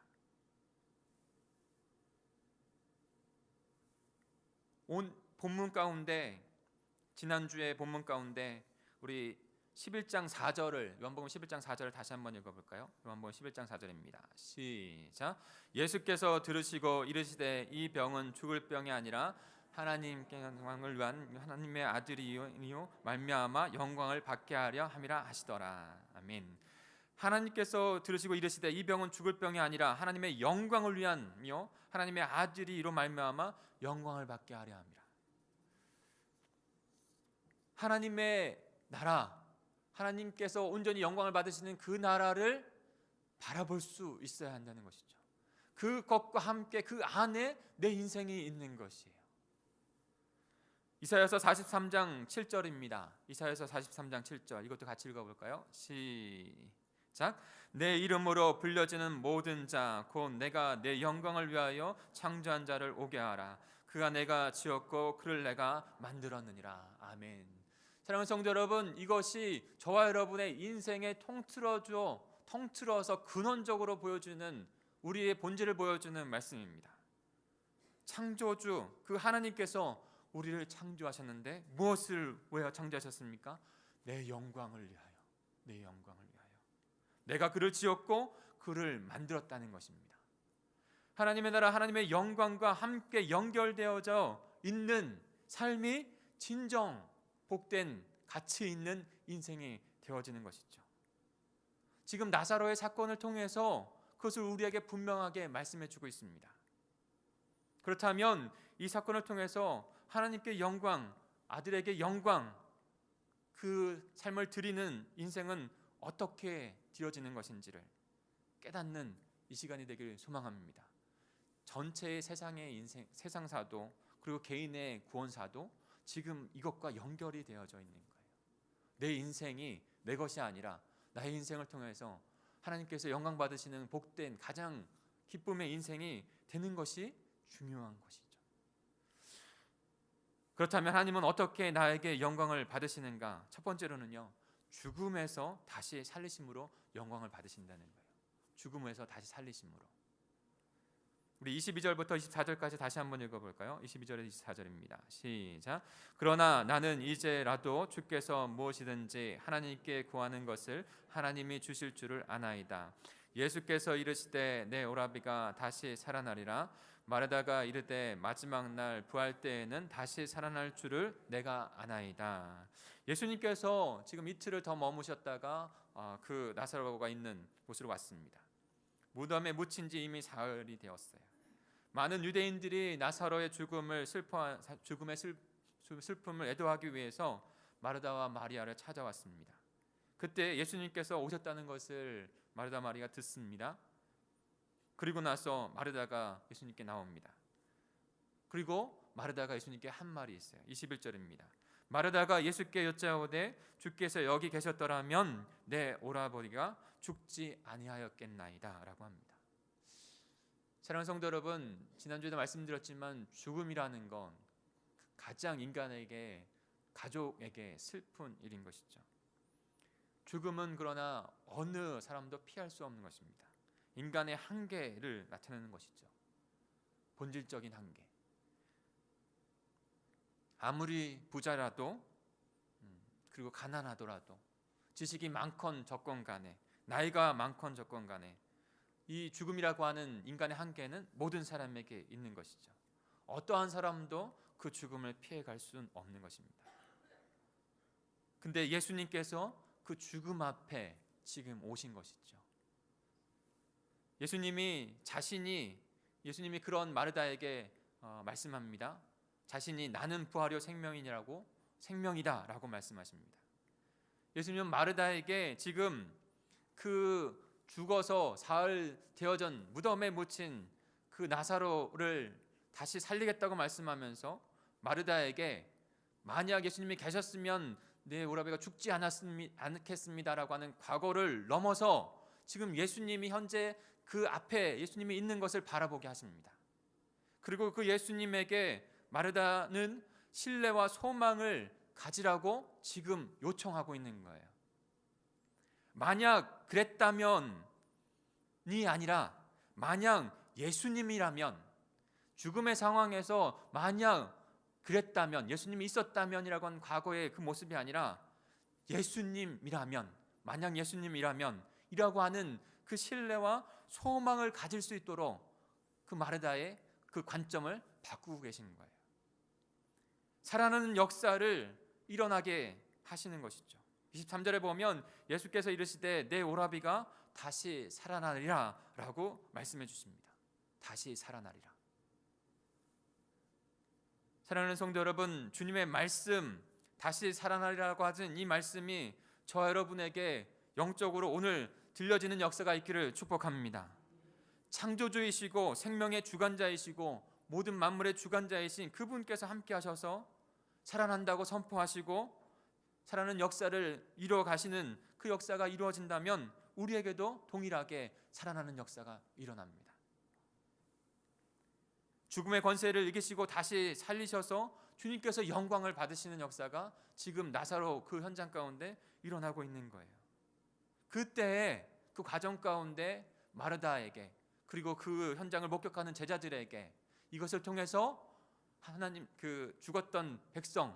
온 본문 가운데, 지난주의 본문 가운데 우리 11장 4절을, 요한복음 11장 4절을 다시 한번 읽어볼까요? 요한복음 11장 4절입니다. 시작. 예수께서 들으시고 이르시되 이 병은 죽을 병이 아니라 하나님께 영광을 위한 하나님의 아들이요 말미암아 영광을 받게 하려 함이라 하시더라. 아멘. 하나님께서 들으시고 이르시되 이 병은 죽을 병이 아니라 하나님의 영광을 위함이요 하나님의 아들이 이로 말미암아 영광을 받게 하려 함이라. 하나님의 나라, 하나님께서 온전히 영광을 받으시는 그 나라를 바라볼 수 있어야 한다는 것이죠. 그것과 함께 그 안에 내 인생이 있는 것이에요. 이사야서 43장 7절입니다. 이사야서 43장 7절, 이것도 같이 읽어볼까요? 시작. 내 이름으로 불려지는 모든 자 곧 내가 내 영광을 위하여 창조한 자를 오게 하라. 그가 내가 지었고 그를 내가 만들었느니라. 아멘. 사랑하는 성도 여러분, 이것이 저와 여러분의 인생에 통틀어서 근원적으로 보여주는 우리의 본질을 보여주는 말씀입니다. 창조주 그 하나님께서 우리를 창조하셨는데 무엇을 위하여 창조하셨습니까? 내 영광을 위하여, 내 영광을 위하여. 내가 그를 지었고 그를 만들었다는 것입니다. 하나님의 나라, 하나님의 영광과 함께 연결되어져 있는 삶이 진정 복된 가치 있는 인생이 되어지는 것이죠. 지금 나사로의 사건을 통해서 그것을 우리에게 분명하게 말씀해 주고 있습니다. 그렇다면 이 사건을 통해서 하나님께 영광, 아들에게 영광, 그 삶을 드리는 인생은 어떻게 되어지는 것인지를 깨닫는 이 시간이 되길 소망합니다. 전체의 세상의 인생, 세상사도 그리고 개인의 구원사도 지금 이것과 연결이 되어져 있는 거예요. 내 인생이 내 것이 아니라 나의 인생을 통해서 하나님께서 영광 받으시는 복된 가장 기쁨의 인생이 되는 것이 중요한 것이죠. 그렇다면 하나님은 어떻게 나에게 영광을 받으시는가? 첫 번째로는요, 죽음에서 다시 살리심으로 영광을 받으신다는 거예요. 죽음에서 다시 살리심으로. 우리 22절부터 24절까지 다시 한번 읽어볼까요? 22절에서 24절입니다. 시작. 그러나 나는 이제라도 주께서 무엇이든지 하나님께 구하는 것을 하나님이 주실 줄을 아나이다. 예수께서 이르시되 내 오라비가 다시 살아나리라. 마르다가 이르되 마지막 날 부활 때에는 다시 살아날 줄을 내가 아나이다. 예수님께서 지금 이틀을 더 머무셨다가 그 나사로가 있는 곳으로 왔습니다. 무덤에 묻힌 지 이미 사흘이 되었어요. 많은 유대인들이 나사로의 죽음의 슬픔을 애도하기 위해서 마르다와 마리아를 찾아왔습니다. 그때 예수님께서 오셨다는 것을 마르다 마리아가 듣습니다. 그리고 나서 마르다가 예수님께 나옵니다. 그리고 마르다가 예수님께 한 말이 있어요. 21절입니다. 마르다가 예수께 여짜오되 주께서 여기 계셨더라면 내 오라버니가 죽지 아니하였겠나이다 라고 합니다. 사랑하는 성도 여러분, 지난주에도 말씀드렸지만 죽음이라는 건 가장 인간에게, 가족에게 슬픈 일인 것이죠. 죽음은 그러나 어느 사람도 피할 수 없는 것입니다. 인간의 한계를 나타내는 것이죠. 본질적인 한계. 아무리 부자라도 그리고 가난하더라도 지식이 많건 적건 간에 나이가 많건 적건 간에 이 죽음이라고 하는 인간의 한계는 모든 사람에게 있는 것이죠. 어떠한 사람도 그 죽음을 피해갈 수는 없는 것입니다. 근데 예수님께서 그 죽음 앞에 지금 오신 것이죠. 예수님이 그런 마르다에게 말씀합니다. 자신이 나는 부활이요 생명이다 라고 말씀하십니다. 예수님은 마르다에게 지금 그 죽어서 사흘 되어전 무덤에 묻힌 그 나사로를 다시 살리겠다고 말씀하면서 마르다에게 만약 예수님이 계셨으면 내 오라비가 죽지 않겠습니다라고 하는 과거를 넘어서 지금 예수님이 현재 그 앞에 예수님이 있는 것을 바라보게 하십니다. 그리고 그 예수님에게 마르다는 신뢰와 소망을 가지라고 지금 요청하고 있는 거예요. 만약 그랬다면이 아니라 만약 예수님이라면, 죽음의 상황에서 만약 그랬다면, 예수님이 있었다면이라고 하는 과거의 그 모습이 아니라 예수님이라면, 만약 예수님이라면 이라고 하는 그 신뢰와 소망을 가질 수 있도록 그 마르다의 그 관점을 바꾸고 계신 거예요. 살아나는 역사를 일어나게 하시는 것이죠. 23절에 보면 예수께서 이르시되 내 오라비가 다시 살아나리라 라고 말씀해 주십니다. 다시 살아나리라. 사랑하는 성도 여러분, 주님의 말씀, 다시 살아나리라고 하신 이 말씀이 저와 여러분에게 영적으로 오늘 들려지는 역사가 있기를 축복합니다. 창조주이시고 생명의 주관자이시고 모든 만물의 주관자이신 그분께서 함께 하셔서 살아난다고 선포하시고 살아나는 역사를 이루어 가시는 그 역사가 이루어진다면 우리에게도 동일하게 살아나는 역사가 일어납니다. 죽음의 권세를 이기시고 다시 살리셔서 주님께서 영광을 받으시는 역사가 지금 나사로 그 현장 가운데 일어나고 있는 거예요. 그때의 그 과정 가운데 마르다에게, 그리고 그 현장을 목격하는 제자들에게 이것을 통해서 하나님, 그 죽었던 백성을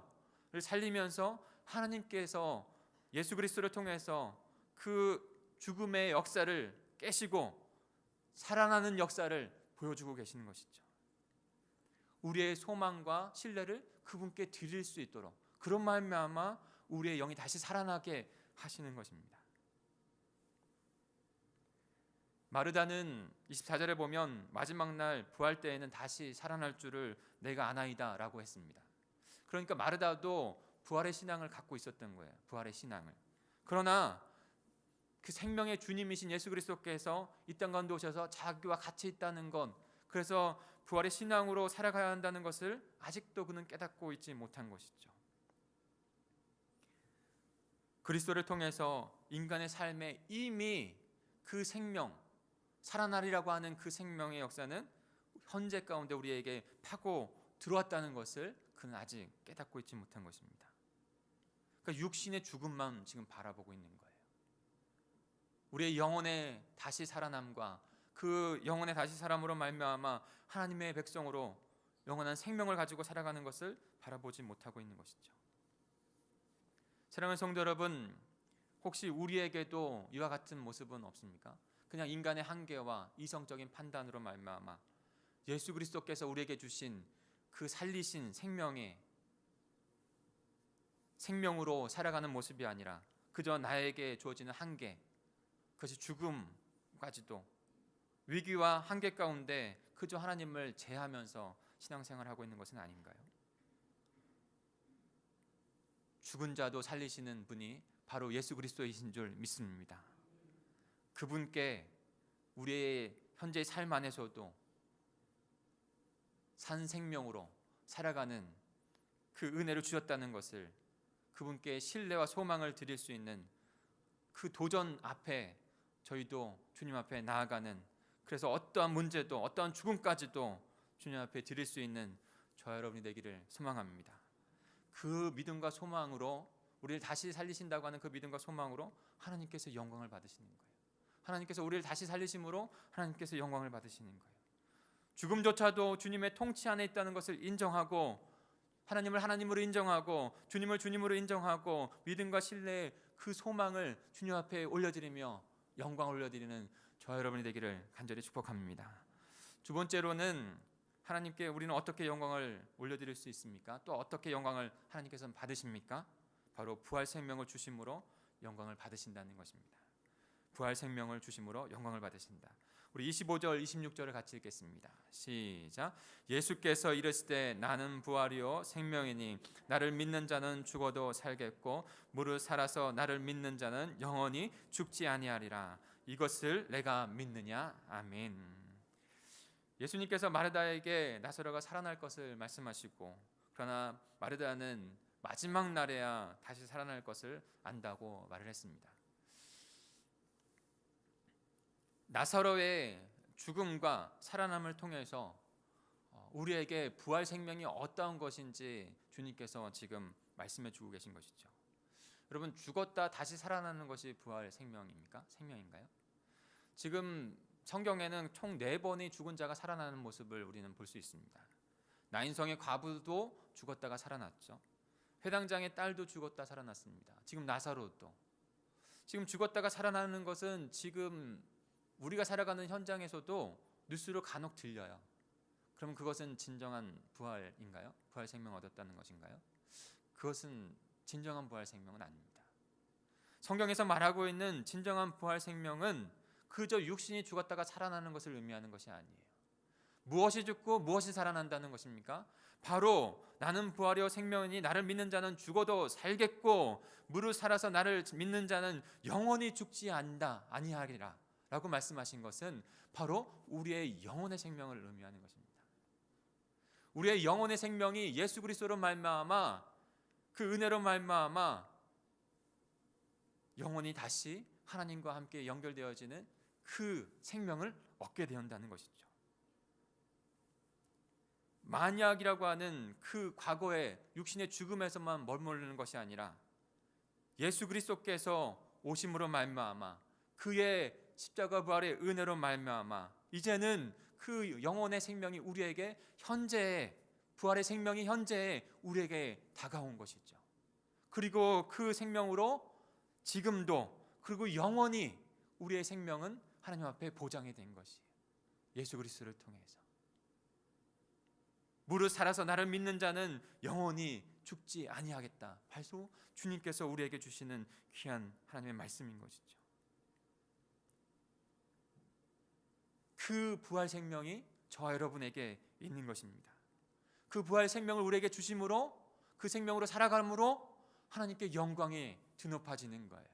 살리면서 하나님께서 예수 그리스도를 통해서 그 죽음의 역사를 깨시고 살아나는 역사를 보여주고 계시는 것이죠. 우리의 소망과 신뢰를 그분께 드릴 수 있도록, 그런 말미암아 우리의 영이 다시 살아나게 하시는 것입니다. 마르다는 24절에 보면 마지막 날 부활 때에는 다시 살아날 줄을 내가 아나이다 라고 했습니다. 그러니까 마르다도 부활의 신앙을 갖고 있었던 거예요. 부활의 신앙을. 그러나 그 생명의 주님이신 예수 그리스도께서 이 땅 가운데 오셔서 자기와 같이 있다는 것, 그래서 부활의 신앙으로 살아가야 한다는 것을 아직도 그는 깨닫고 있지 못한 것이죠. 그리스도를 통해서 인간의 삶에 이미 그 생명, 살아나리라고 하는 그 생명의 역사는 현재 가운데 우리에게 파고 들어왔다는 것을 그는 아직 깨닫고 있지 못한 것입니다. 그러니까 육신의 죽음만 지금 바라보고 있는 거예요. 우리의 영혼의 다시 살아남과 그 영혼의 다시 살아남으로 말미암아 하나님의 백성으로 영원한 생명을 가지고 살아가는 것을 바라보지 못하고 있는 것이죠. 사랑하는 성도 여러분, 혹시 우리에게도 이와 같은 모습은 없습니까? 그냥 인간의 한계와 이성적인 판단으로 말미암아 예수 그리스도께서 우리에게 주신 그 살리신 생명으로 살아가는 모습이 아니라 그저 나에게 주어지는 한계, 그것이 죽음까지도 위기와 한계 가운데 그저 하나님을 제하면서 신앙생활하고 있는 것은 아닌가요? 죽은 자도 살리시는 분이 바로 예수 그리스도이신 줄 믿습니다. 그분께 우리의 현재의 삶 안에서도 산 생명으로 살아가는 그 은혜를 주셨다는 것을, 그분께 신뢰와 소망을 드릴 수 있는 그 도전 앞에 저희도 주님 앞에 나아가는, 그래서 어떠한 문제도 어떠한 죽음까지도 주님 앞에 드릴 수 있는 저와 여러분이 되기를 소망합니다. 그 믿음과 소망으로 우리를 다시 살리신다고 하는 그 믿음과 소망으로 하나님께서 영광을 받으시는 거예요. 하나님께서 우리를 다시 살리심으로 하나님께서 영광을 받으시는 거예요. 죽음조차도 주님의 통치 안에 있다는 것을 인정하고, 하나님을 하나님으로 인정하고, 주님을 주님으로 인정하고, 믿음과 신뢰의 그 소망을 주님 앞에 올려드리며 영광을 올려드리는 저와 여러분이 되기를 간절히 축복합니다. 두 번째로는 하나님께 우리는 어떻게 영광을 올려드릴 수 있습니까? 또 어떻게 영광을 하나님께서는 받으십니까? 바로 부활 생명을 주심으로 영광을 받으신다는 것입니다. 부활 생명을 주심으로 영광을 받으신다. 우리 25절 26절을 같이 읽겠습니다. 시작. 예수께서 이르시되 나는 부활이요 생명이니 나를 믿는 자는 죽어도 살겠고 무릇 살아서 나를 믿는 자는 영원히 죽지 아니하리라. 이것을 내가 믿느냐? 아멘. 예수님께서 마르다에게 나사로가 살아날 것을 말씀하시고, 그러나 마르다는 마지막 날에야 다시 살아날 것을 안다고 말을 했습니다. 나사로의 죽음과 살아남을 통해서 우리에게 부활 생명이 어떠한 것인지 주님께서 지금 말씀해 주고 계신 것이죠. 여러분, 죽었다 다시 살아나는 것이 부활 생명입니까? 생명인가요? 지금 성경에는 총 4번의 죽은 자가 살아나는 모습을 우리는 볼 수 있습니다. 나인성의 과부도 죽었다가 살아났죠. 회당장의 딸도 죽었다 살아났습니다. 지금 나사로도. 지금 죽었다가 살아나는 것은 지금 우리가 살아가는 현장에서도 뉴스로 간혹 들려요. 그럼 그것은 진정한 부활인가요? 부활 생명 얻었다는 것인가요? 그것은 진정한 부활 생명은 아닙니다. 성경에서 말하고 있는 진정한 부활 생명은 그저 육신이 죽었다가 살아나는 것을 의미하는 것이 아니에요. 무엇이 죽고 무엇이 살아난다는 것입니까? 바로 나는 부활이요 생명이니 나를 믿는 자는 죽어도 살겠고 무릇 살아서 나를 믿는 자는 영원히 죽지 아니하리라 라고 말씀하신 것은 바로 우리의 영혼의 생명을 의미하는 것입니다. 우리의 영혼의 생명이 예수 그리스도로 말미암아, 그 은혜로 말미암아 영혼이 다시 하나님과 함께 연결되어지는 그 생명을 얻게 된다는 것이죠. 만약이라고 하는 그 과거의 육신의 죽음에서만 머무르는 것이 아니라 예수 그리스도께서 오심으로 말미암아 그의 십자가 부활의 은혜로 말미암아 이제는 그 영혼의 생명이 우리에게 현재의 부활의 생명이 현재에 우리에게 다가온 것이죠. 그리고 그 생명으로 지금도 그리고 영원히 우리의 생명은 하나님 앞에 보장이 된 것이에요. 예수 그리스도를 통해서 무릇 살아서 나를 믿는 자는 영원히 죽지 아니하겠다. 바로 주님께서 우리에게 주시는 귀한 하나님의 말씀인 것이죠. 그 부활 생명이 저와 여러분에게 있는 것입니다. 그 부활 생명을 우리에게 주심으로 그 생명으로 살아감으로 하나님께 영광이 드높아지는 거예요.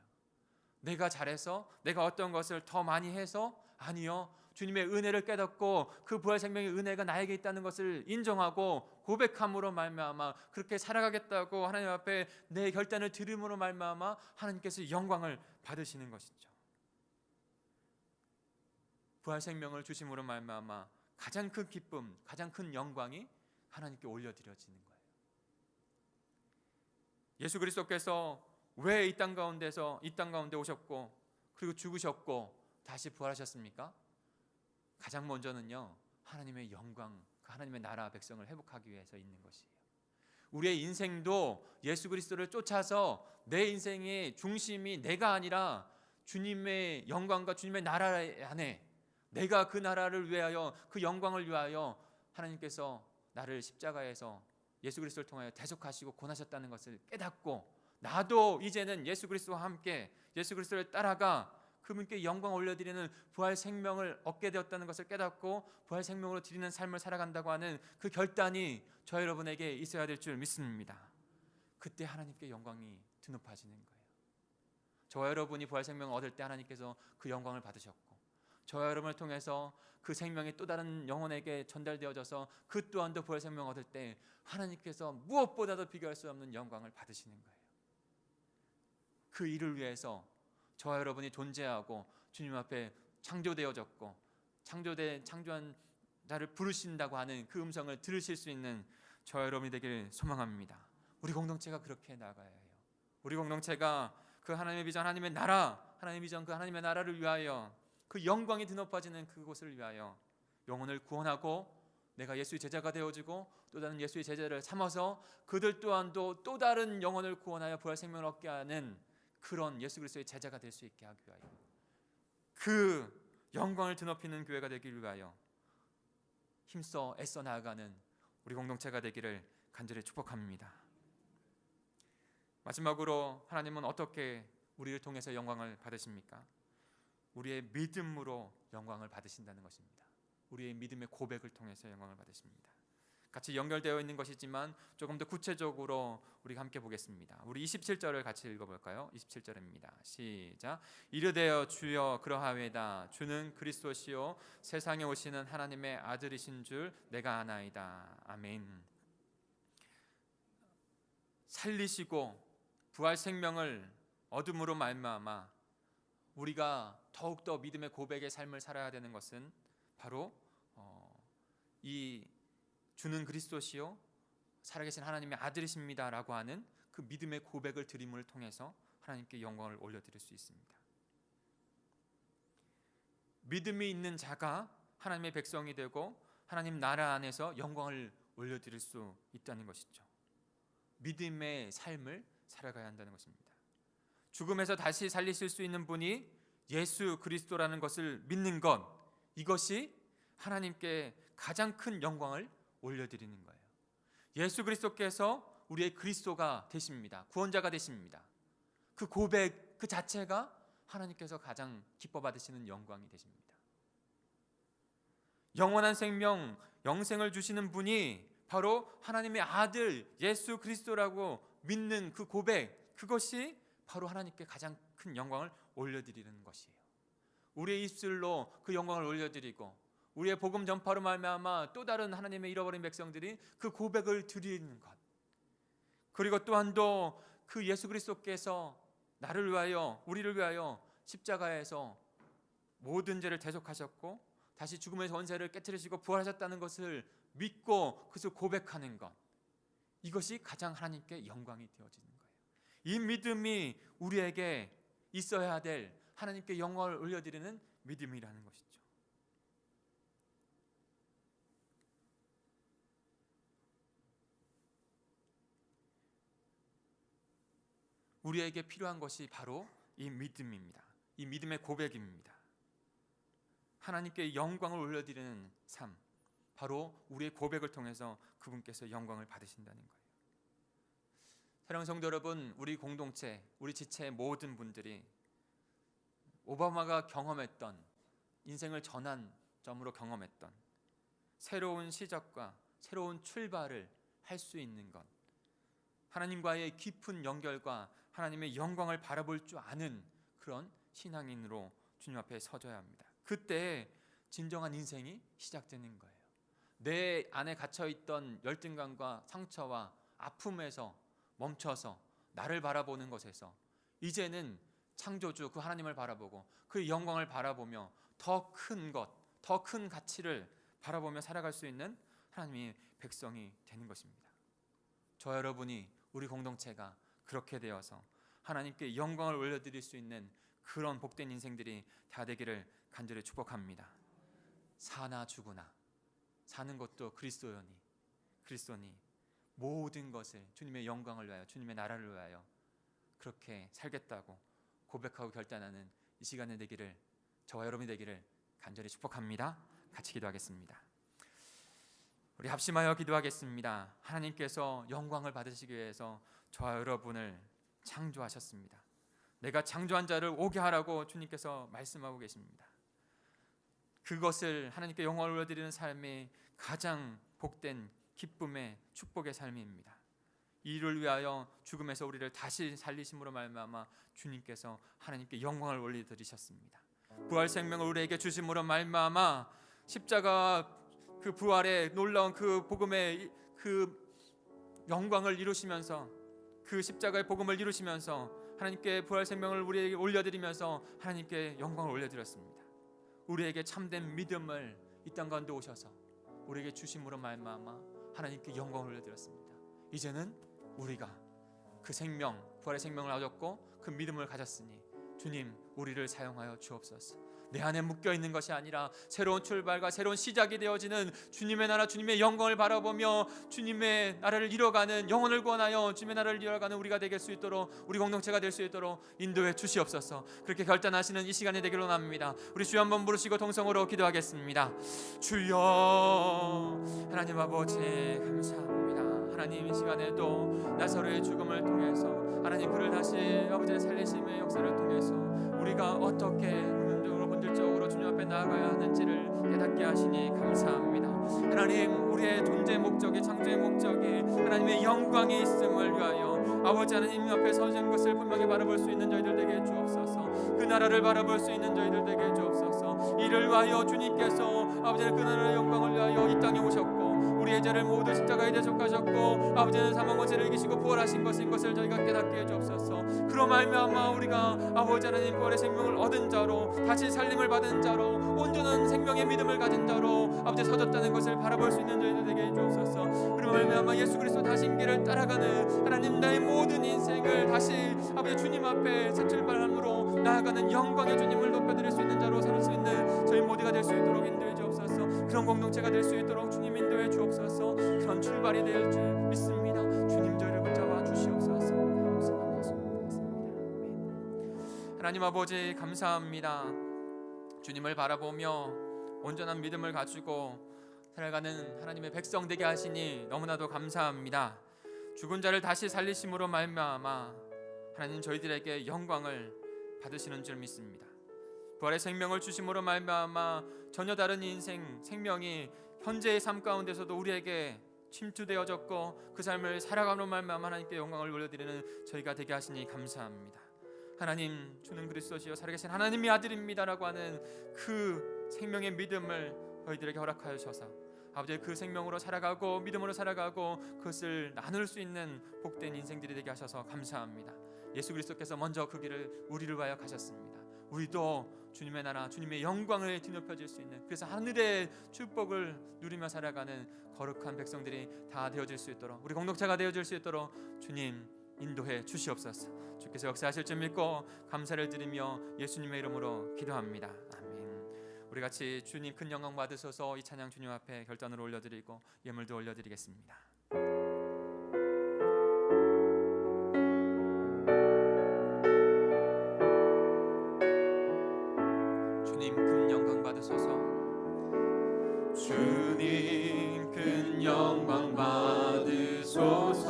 내가 잘해서 내가 어떤 것을 더 많이 해서 아니요. 주님의 은혜를 깨닫고 그 부활 생명의 은혜가 나에게 있다는 것을 인정하고 고백함으로 말미암아 그렇게 살아가겠다고 하나님 앞에 내 결단을 드림으로 말미암아 하나님께서 영광을 받으시는 것이죠. 부활 생명을 주심으로 말미암아 가장 큰 기쁨, 가장 큰 영광이 하나님께 올려드려지는 거예요. 예수 그리스도께서 왜 이 땅 가운데 오셨고 그리고 죽으셨고 다시 부활하셨습니까? 가장 먼저는요, 하나님의 영광, 그 하나님의 나라 백성을 회복하기 위해서 있는 것이에요. 우리의 인생도 예수 그리스도를 쫓아서 내 인생의 중심이 내가 아니라 주님의 영광과 주님의 나라 안에 내가 그 나라를 위하여 그 영광을 위하여 하나님께서 나를 십자가에서 예수 그리스도를 통하여 대속하시고 고나셨다는 것을 깨닫고 나도 이제는 예수 그리스도와 함께 예수 그리스도를 따라가 그분께 영광을 올려드리는 부활 생명을 얻게 되었다는 것을 깨닫고 부활 생명으로 드리는 삶을 살아간다고 하는 그 결단이 저 여러분에게 있어야 될 줄 믿습니다. 그때 하나님께 영광이 드높아지는 거예요. 저와 여러분이 부활 생명을 얻을 때 하나님께서 그 영광을 받으셨고 저와 여러분을 통해서 그 생명이 또 다른 영혼에게 전달되어져서 그 또한도 부활 생명을 얻을 때 하나님께서 무엇보다도 비교할 수 없는 영광을 받으시는 거예요. 그 일을 위해서 저와 여러분이 존재하고 주님 앞에 창조되어졌고 창조한 자를 부르신다고 하는 그 음성을 들으실 수 있는 저와 여러분이 되길 소망합니다. 우리 공동체가 그렇게 나가야 해요. 우리 공동체가 그 하나님의 비전, 하나님의 나라, 하나님의 비전, 그 하나님의 나라를 위하여 그 영광이 드높아지는 그곳을 위하여 영혼을 구원하고 내가 예수의 제자가 되어지고 또 다른 예수의 제자를 삼아서 그들 또한도 또 다른 영혼을 구원하여 부활 생명을 얻게 하는 그런 예수 그리스도의 제자가 될 수 있게 하기 위하여 그 영광을 드높이는 교회가 되기를 위하여 힘써 애써 나아가는 우리 공동체가 되기를 간절히 축복합니다. 마지막으로 하나님은 어떻게 우리를 통해서 영광을 받으십니까? 우리의 믿음으로 영광을 받으신다는 것입니다. 우리의 믿음의 고백을 통해서 영광을 받으십니다. 같이 연결되어 있는 것이지만 조금 더 구체적으로 우리가 함께 보겠습니다. 우리 27절을 같이 읽어볼까요? 27절입니다. 시작. 이르되어 주여 그러하외다. 주는 그리스도시요 세상에 오시는 하나님의 아들이신 줄 내가 아나이다. 아멘. 살리시고 부활 생명을 얻음으로 말미암아 우리가 더욱더 믿음의 고백의 삶을 살아야 되는 것은 바로 이 주는 그리스도시요 살아계신 하나님의 아들이십니다라고 하는 그 믿음의 고백을 드림을 통해서 하나님께 영광을 올려드릴 수 있습니다. 믿음이 있는 자가 하나님의 백성이 되고 하나님 나라 안에서 영광을 올려드릴 수 있다는 것이죠. 믿음의 삶을 살아가야 한다는 것입니다. 죽음에서 다시 살리실 수 있는 분이 예수 그리스도라는 것을 믿는 것, 이것이 하나님께 가장 큰 영광을 올려드리는 거예요. 예수 그리스도께서 우리의 그리스도가 되십니다. 구원자가 되십니다. 그 고백 그 자체가 하나님께서 가장 기뻐 받으시는 영광이 되십니다. 영원한 생명, 영생을 주시는 분이 바로 하나님의 아들 예수 그리스도라고 믿는 그 고백, 그것이 바로 하나님께 가장 큰 영광을 올려드리는 것이에요. 우리의 입술로 그 영광을 올려드리고 우리의 복음 전파로 말미암아 또 다른 하나님의 잃어버린 백성들이 그 고백을 드리는 것, 그리고 또한도 그 예수 그리스도께서 나를 위하여 우리를 위하여 십자가에서 모든 죄를 대속하셨고 다시 죽음의 권세를 깨뜨리시고 부활하셨다는 것을 믿고 그것을 고백하는 것, 이것이 가장 하나님께 영광이 되어지는 거예요. 이 믿음이 우리에게 있어야 될 하나님께 영광을 올려드리는 믿음이라는 것이죠. 우리에게 필요한 것이 바로 이 믿음입니다. 이 믿음의 고백입니다. 하나님께 영광을 올려드리는 삶, 바로 우리의 고백을 통해서 그분께서 영광을 받으신다는 거예요. 사랑하는 성도 여러분, 우리 공동체, 우리 지체의 모든 분들이 오바마가 경험했던, 인생을 전환점으로 경험했던 새로운 시작과 새로운 출발을 할 수 있는 것, 하나님과의 깊은 연결과 하나님의 영광을 바라볼 줄 아는 그런 신앙인으로 주님 앞에 서줘야 합니다. 그때 진정한 인생이 시작되는 거예요. 내 안에 갇혀있던 열등감과 상처와 아픔에서 멈춰서 나를 바라보는 것에서 이제는 창조주 그 하나님을 바라보고 그 영광을 바라보며 더 큰 것, 더 큰 가치를 바라보며 살아갈 수 있는 하나님의 백성이 되는 것입니다. 저 여러분이, 우리 공동체가 그렇게 되어서 하나님께 영광을 올려드릴 수 있는 그런 복된 인생들이 다 되기를 간절히 축복합니다. 사나 죽으나 사는 것도 그리스도니 모든 것을 주님의 영광을 위하여, 주님의 나라를 위하여 그렇게 살겠다고 고백하고 결단하는 이 시간이 되기를, 저와 여러분이 되기를 간절히 축복합니다. 같이 기도하겠습니다. 우리 합심하여 기도하겠습니다. 하나님께서 영광을 받으시기 위해서 저와 여러분을 창조하셨습니다. 내가 창조한 자를 오게 하라고 주님께서 말씀하고 계십니다. 그것을 하나님께 영광을 올려드리는 삶이 가장 복된 기쁨의 축복의 삶입니다. 이를 위하여 죽음에서 우리를 다시 살리심으로 말미암아 주님께서 하나님께 영광을 올려드리셨습니다. 부활 생명을 우리에게 주심으로 말미암아 십자가 그 부활의 놀라운 그 복음의 그 영광을 이루시면서, 그 십자가의 복음을 이루시면서 하나님께 부활 생명을 우리에게 올려드리면서 하나님께 영광을 올려드렸습니다. 우리에게 참된 믿음을 이 땅 가운데 오셔서 우리에게 주심으로 말미암아 하나님께 영광을 올려드렸습니다. 이제는 우리가 그 생명, 부활의 생명을 얻었고 그 믿음을 가졌으니 주님, 우리를 사용하여 주옵소서. 내 안에 묶여있는 것이 아니라 새로운 출발과 새로운 시작이 되어지는 주님의 나라, 주님의 영광을 바라보며 주님의 나라를 이뤄가는, 영혼을 구원하여 주님의 나라를 이뤄가는 우리가 될 수 있도록, 우리 공동체가 될 수 있도록 인도해 주시옵소서. 그렇게 결단하시는 이 시간이 되기를 원합니다. 우리 주여 한번 부르시고 동성으로 기도하겠습니다. 주여, 하나님 아버지 감사합니다. 하나님, 이 시간에도 나사로의 죽음을 통해서 하나님 그를 다시 아버지의 살리심의 역사를 통해서 우리가 어떻게 본질적으로 주님 앞에 나아가야 하는지를 깨닫게 하시니 감사합니다. 하나님, 우리의 존재 목적이, 창조의 목적이 하나님의 영광이 있음을 위하여 아버지 하나님 앞에 서진 것을 분명히 바라볼 수 있는 저희들 되게 해주옵소서. 그 나라를 바라볼 수 있는 저희들 되게 해주옵소서. 이를 위하여 주님께서 아버지는 그 나라의 영광을 위하여 이 땅에 오셨고 우리의 죄를 모두 십자가에 대속하셨고 아버지는 사망과 죄를 이기시고 부활하신 것인 것을 저희가 깨닫게 해주옵소서. 그로 말미암아 우리가 아버지 하나님 부활의 생명을 얻은 자로, 다시 살림을 받은 자로, 온전한 생명의 믿음을 가진 자로 아버지 서졌다는 것을 바라볼 수 있는 저희들 되게 해주옵소서. 그로 말미암아 예수 그리스도 다신 길을 따라가는 하나님, 나의 모든 인생을 다시 아버지 주님 앞에 새 출발함으로 나아가는 영광의 주님을 높여드릴 수 있는 자로 살 수 있는 저희 모두가 될 수 있도록 인도해 주옵소서. 그런 공동체가 될 수 있도록 주님 인도해 주옵소서. 그런 출발이 될 줄 믿습니다. 주님 저희를 붙잡아 주시옵소서. 하나님 아버지 감사합니다. 주님을 바라보며 온전한 믿음을 가지고 살아가는 하나님의 백성 되게 하시니 너무나도 감사합니다. 죽은 자를 다시 살리심으로 말미암아 하나님 저희들에게 영광을 받으시는 줄 믿습니다. 부활의 생명을 주심으로 말미암아 전혀 다른 인생, 생명이 현재의 삶 가운데서도 우리에게 침투되어졌고 그 삶을 살아가는 말미암아 하나님께 영광을 올려드리는 저희가 되게 하시니 감사합니다. 하나님, 주는 그리스도시요 살아계신 하나님의 아들입니다라고 하는 그 생명의 믿음을 저희들에게 허락하여 주셔서 아버지 그 생명으로 살아가고 믿음으로 살아가고 그것을 나눌 수 있는 복된 인생들이 되게 하셔서 감사합니다. 예수 그리스도께서 먼저 그 길을 우리를 위하여 가셨습니다. 우리도 주님의 나라, 주님의 영광을 뒤높여질 수 있는, 그래서 하늘의 축복을 누리며 살아가는 거룩한 백성들이 다 되어질 수 있도록, 우리 공동체가 되어질 수 있도록 주님 인도해 주시옵소서. 주께서 역사하실 줄 믿고 감사를 드리며 예수님의 이름으로 기도합니다. 아멘. 우리 같이 주님 큰 영광 받으셔서 이 찬양 주님 앞에 결단으로 올려드리고 예물도 올려드리겠습니다. 주님 큰 영광 받으소서. 주님 큰 영광 받으소서.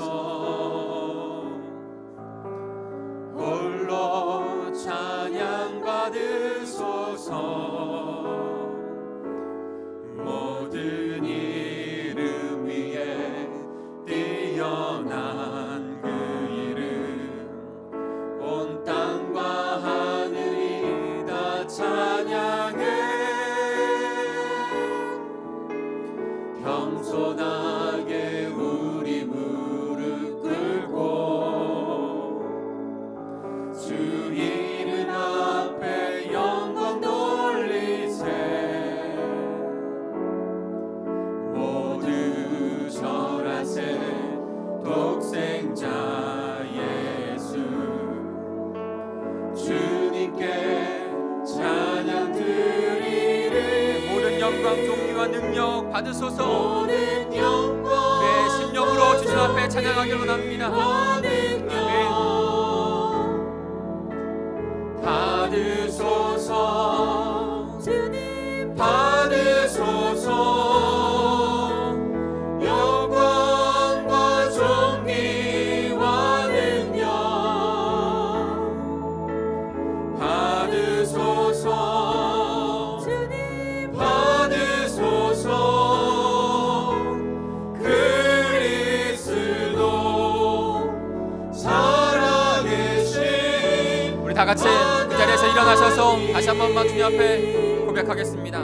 홀로 찬양 받으소서. 모든 이름 위에 뛰어난 그 이름, 온 땅과 하늘이 다 찬양해. 겸손하게 우리 무릎 꿇고 주 이름 앞에 영광 돌리세. 모두 절하세. 독생자 예수 주님께 찬양 드리리. 모든 영광, 존귀와 능력 받으소서. 모든 영광 내 심령으로 주님 앞에 찬양하기로 합니다. 모든 영광 받으소서. 주님 받으소서. 영광과 존귀와 능력 받으소서. 주님 받으소서. 그리스도 살아계신 우리 다 같이 그 자리에서 일어나셔서 다시 한 번만 주님 앞에 고백하겠습니다.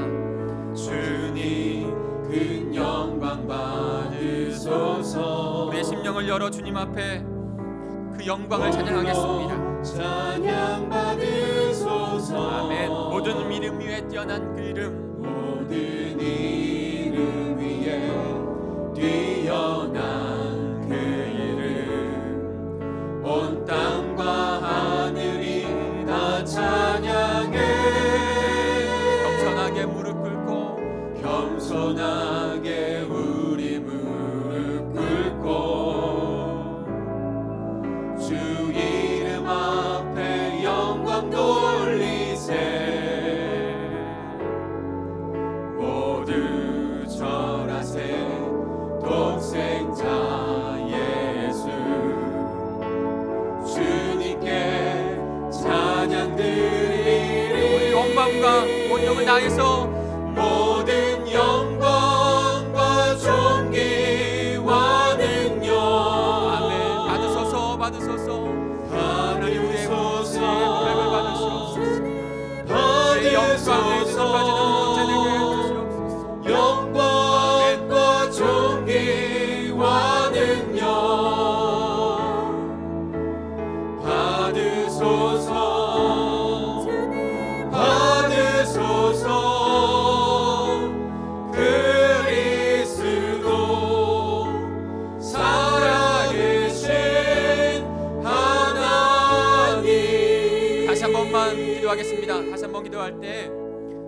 주님 큰 영광 받으소서. 우리의 심령을 열어 주님 앞에 그 영광을 찬양하겠습니다. 찬양 받으소서. 아멘. 모든 이름 위에 뛰어난 그 이름, 모든 이름 위에 뛰어난 그 이름, 온 땅과 하늘이 다 찬양해. 겸손하게 무릎 꿇고 겸손하게 우리 무릎 꿇고 주 이름 앞에 영광 돌리세. 모두 절하세. 독생자 예수 주님께 찬양 드리리. 우리 온 마음과 온 영을 다해서 모든 영광과 존귀와 능력 아멘. 받으소서, 받으소서. 하나님 우리의 받으소서. 고백을 받으시옵소서. 주의 영광을 지금까지는 문제되게 해주시옵소서. 영광과 존귀와 능력 받으소서. 받으소서. 그리스도 살아계신 하나님. 다시 한 번만 기도하겠습니다. 다시 한 번 기도할 때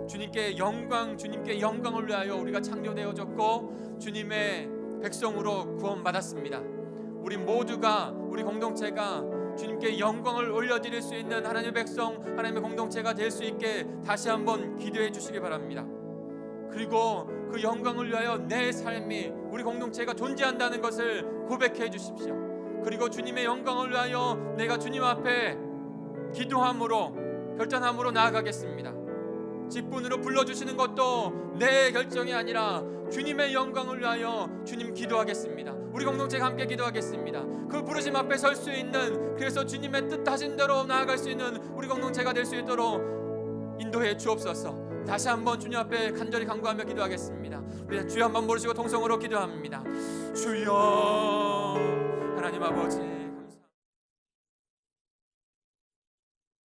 주님께 영광을 위하여 우리가 창조되어졌고 주님의 백성으로 구원받았습니다. 우리 모두가, 우리 공동체가 주님께 영광을 올려드릴 수 있는 하나님의 백성, 하나님의 공동체가 될 수 있게 다시 한번 기도해 주시기 바랍니다. 그리고 그 영광을 위하여 내 삶이, 우리 공동체가 존재한다는 것을 고백해 주십시오. 그리고 주님의 영광을 위하여 내가 주님 앞에 기도함으로, 결단함으로 나아가겠습니다. 직분으로 불러주시는 것도 내 결정이 아니라 주님의 영광을 위하여 주님 기도하겠습니다. 우리 공동체가 함께 기도하겠습니다. 그 부르심 앞에 설 수 있는, 그래서 주님의 뜻하신 대로 나아갈 수 있는 우리 공동체가 될 수 있도록 인도해 주옵소서. 다시 한번 주님 앞에 간절히 간구하며 기도하겠습니다. 우리 주여 한번 부르시고 통성으로 기도합니다. 주여, 하나님 아버지,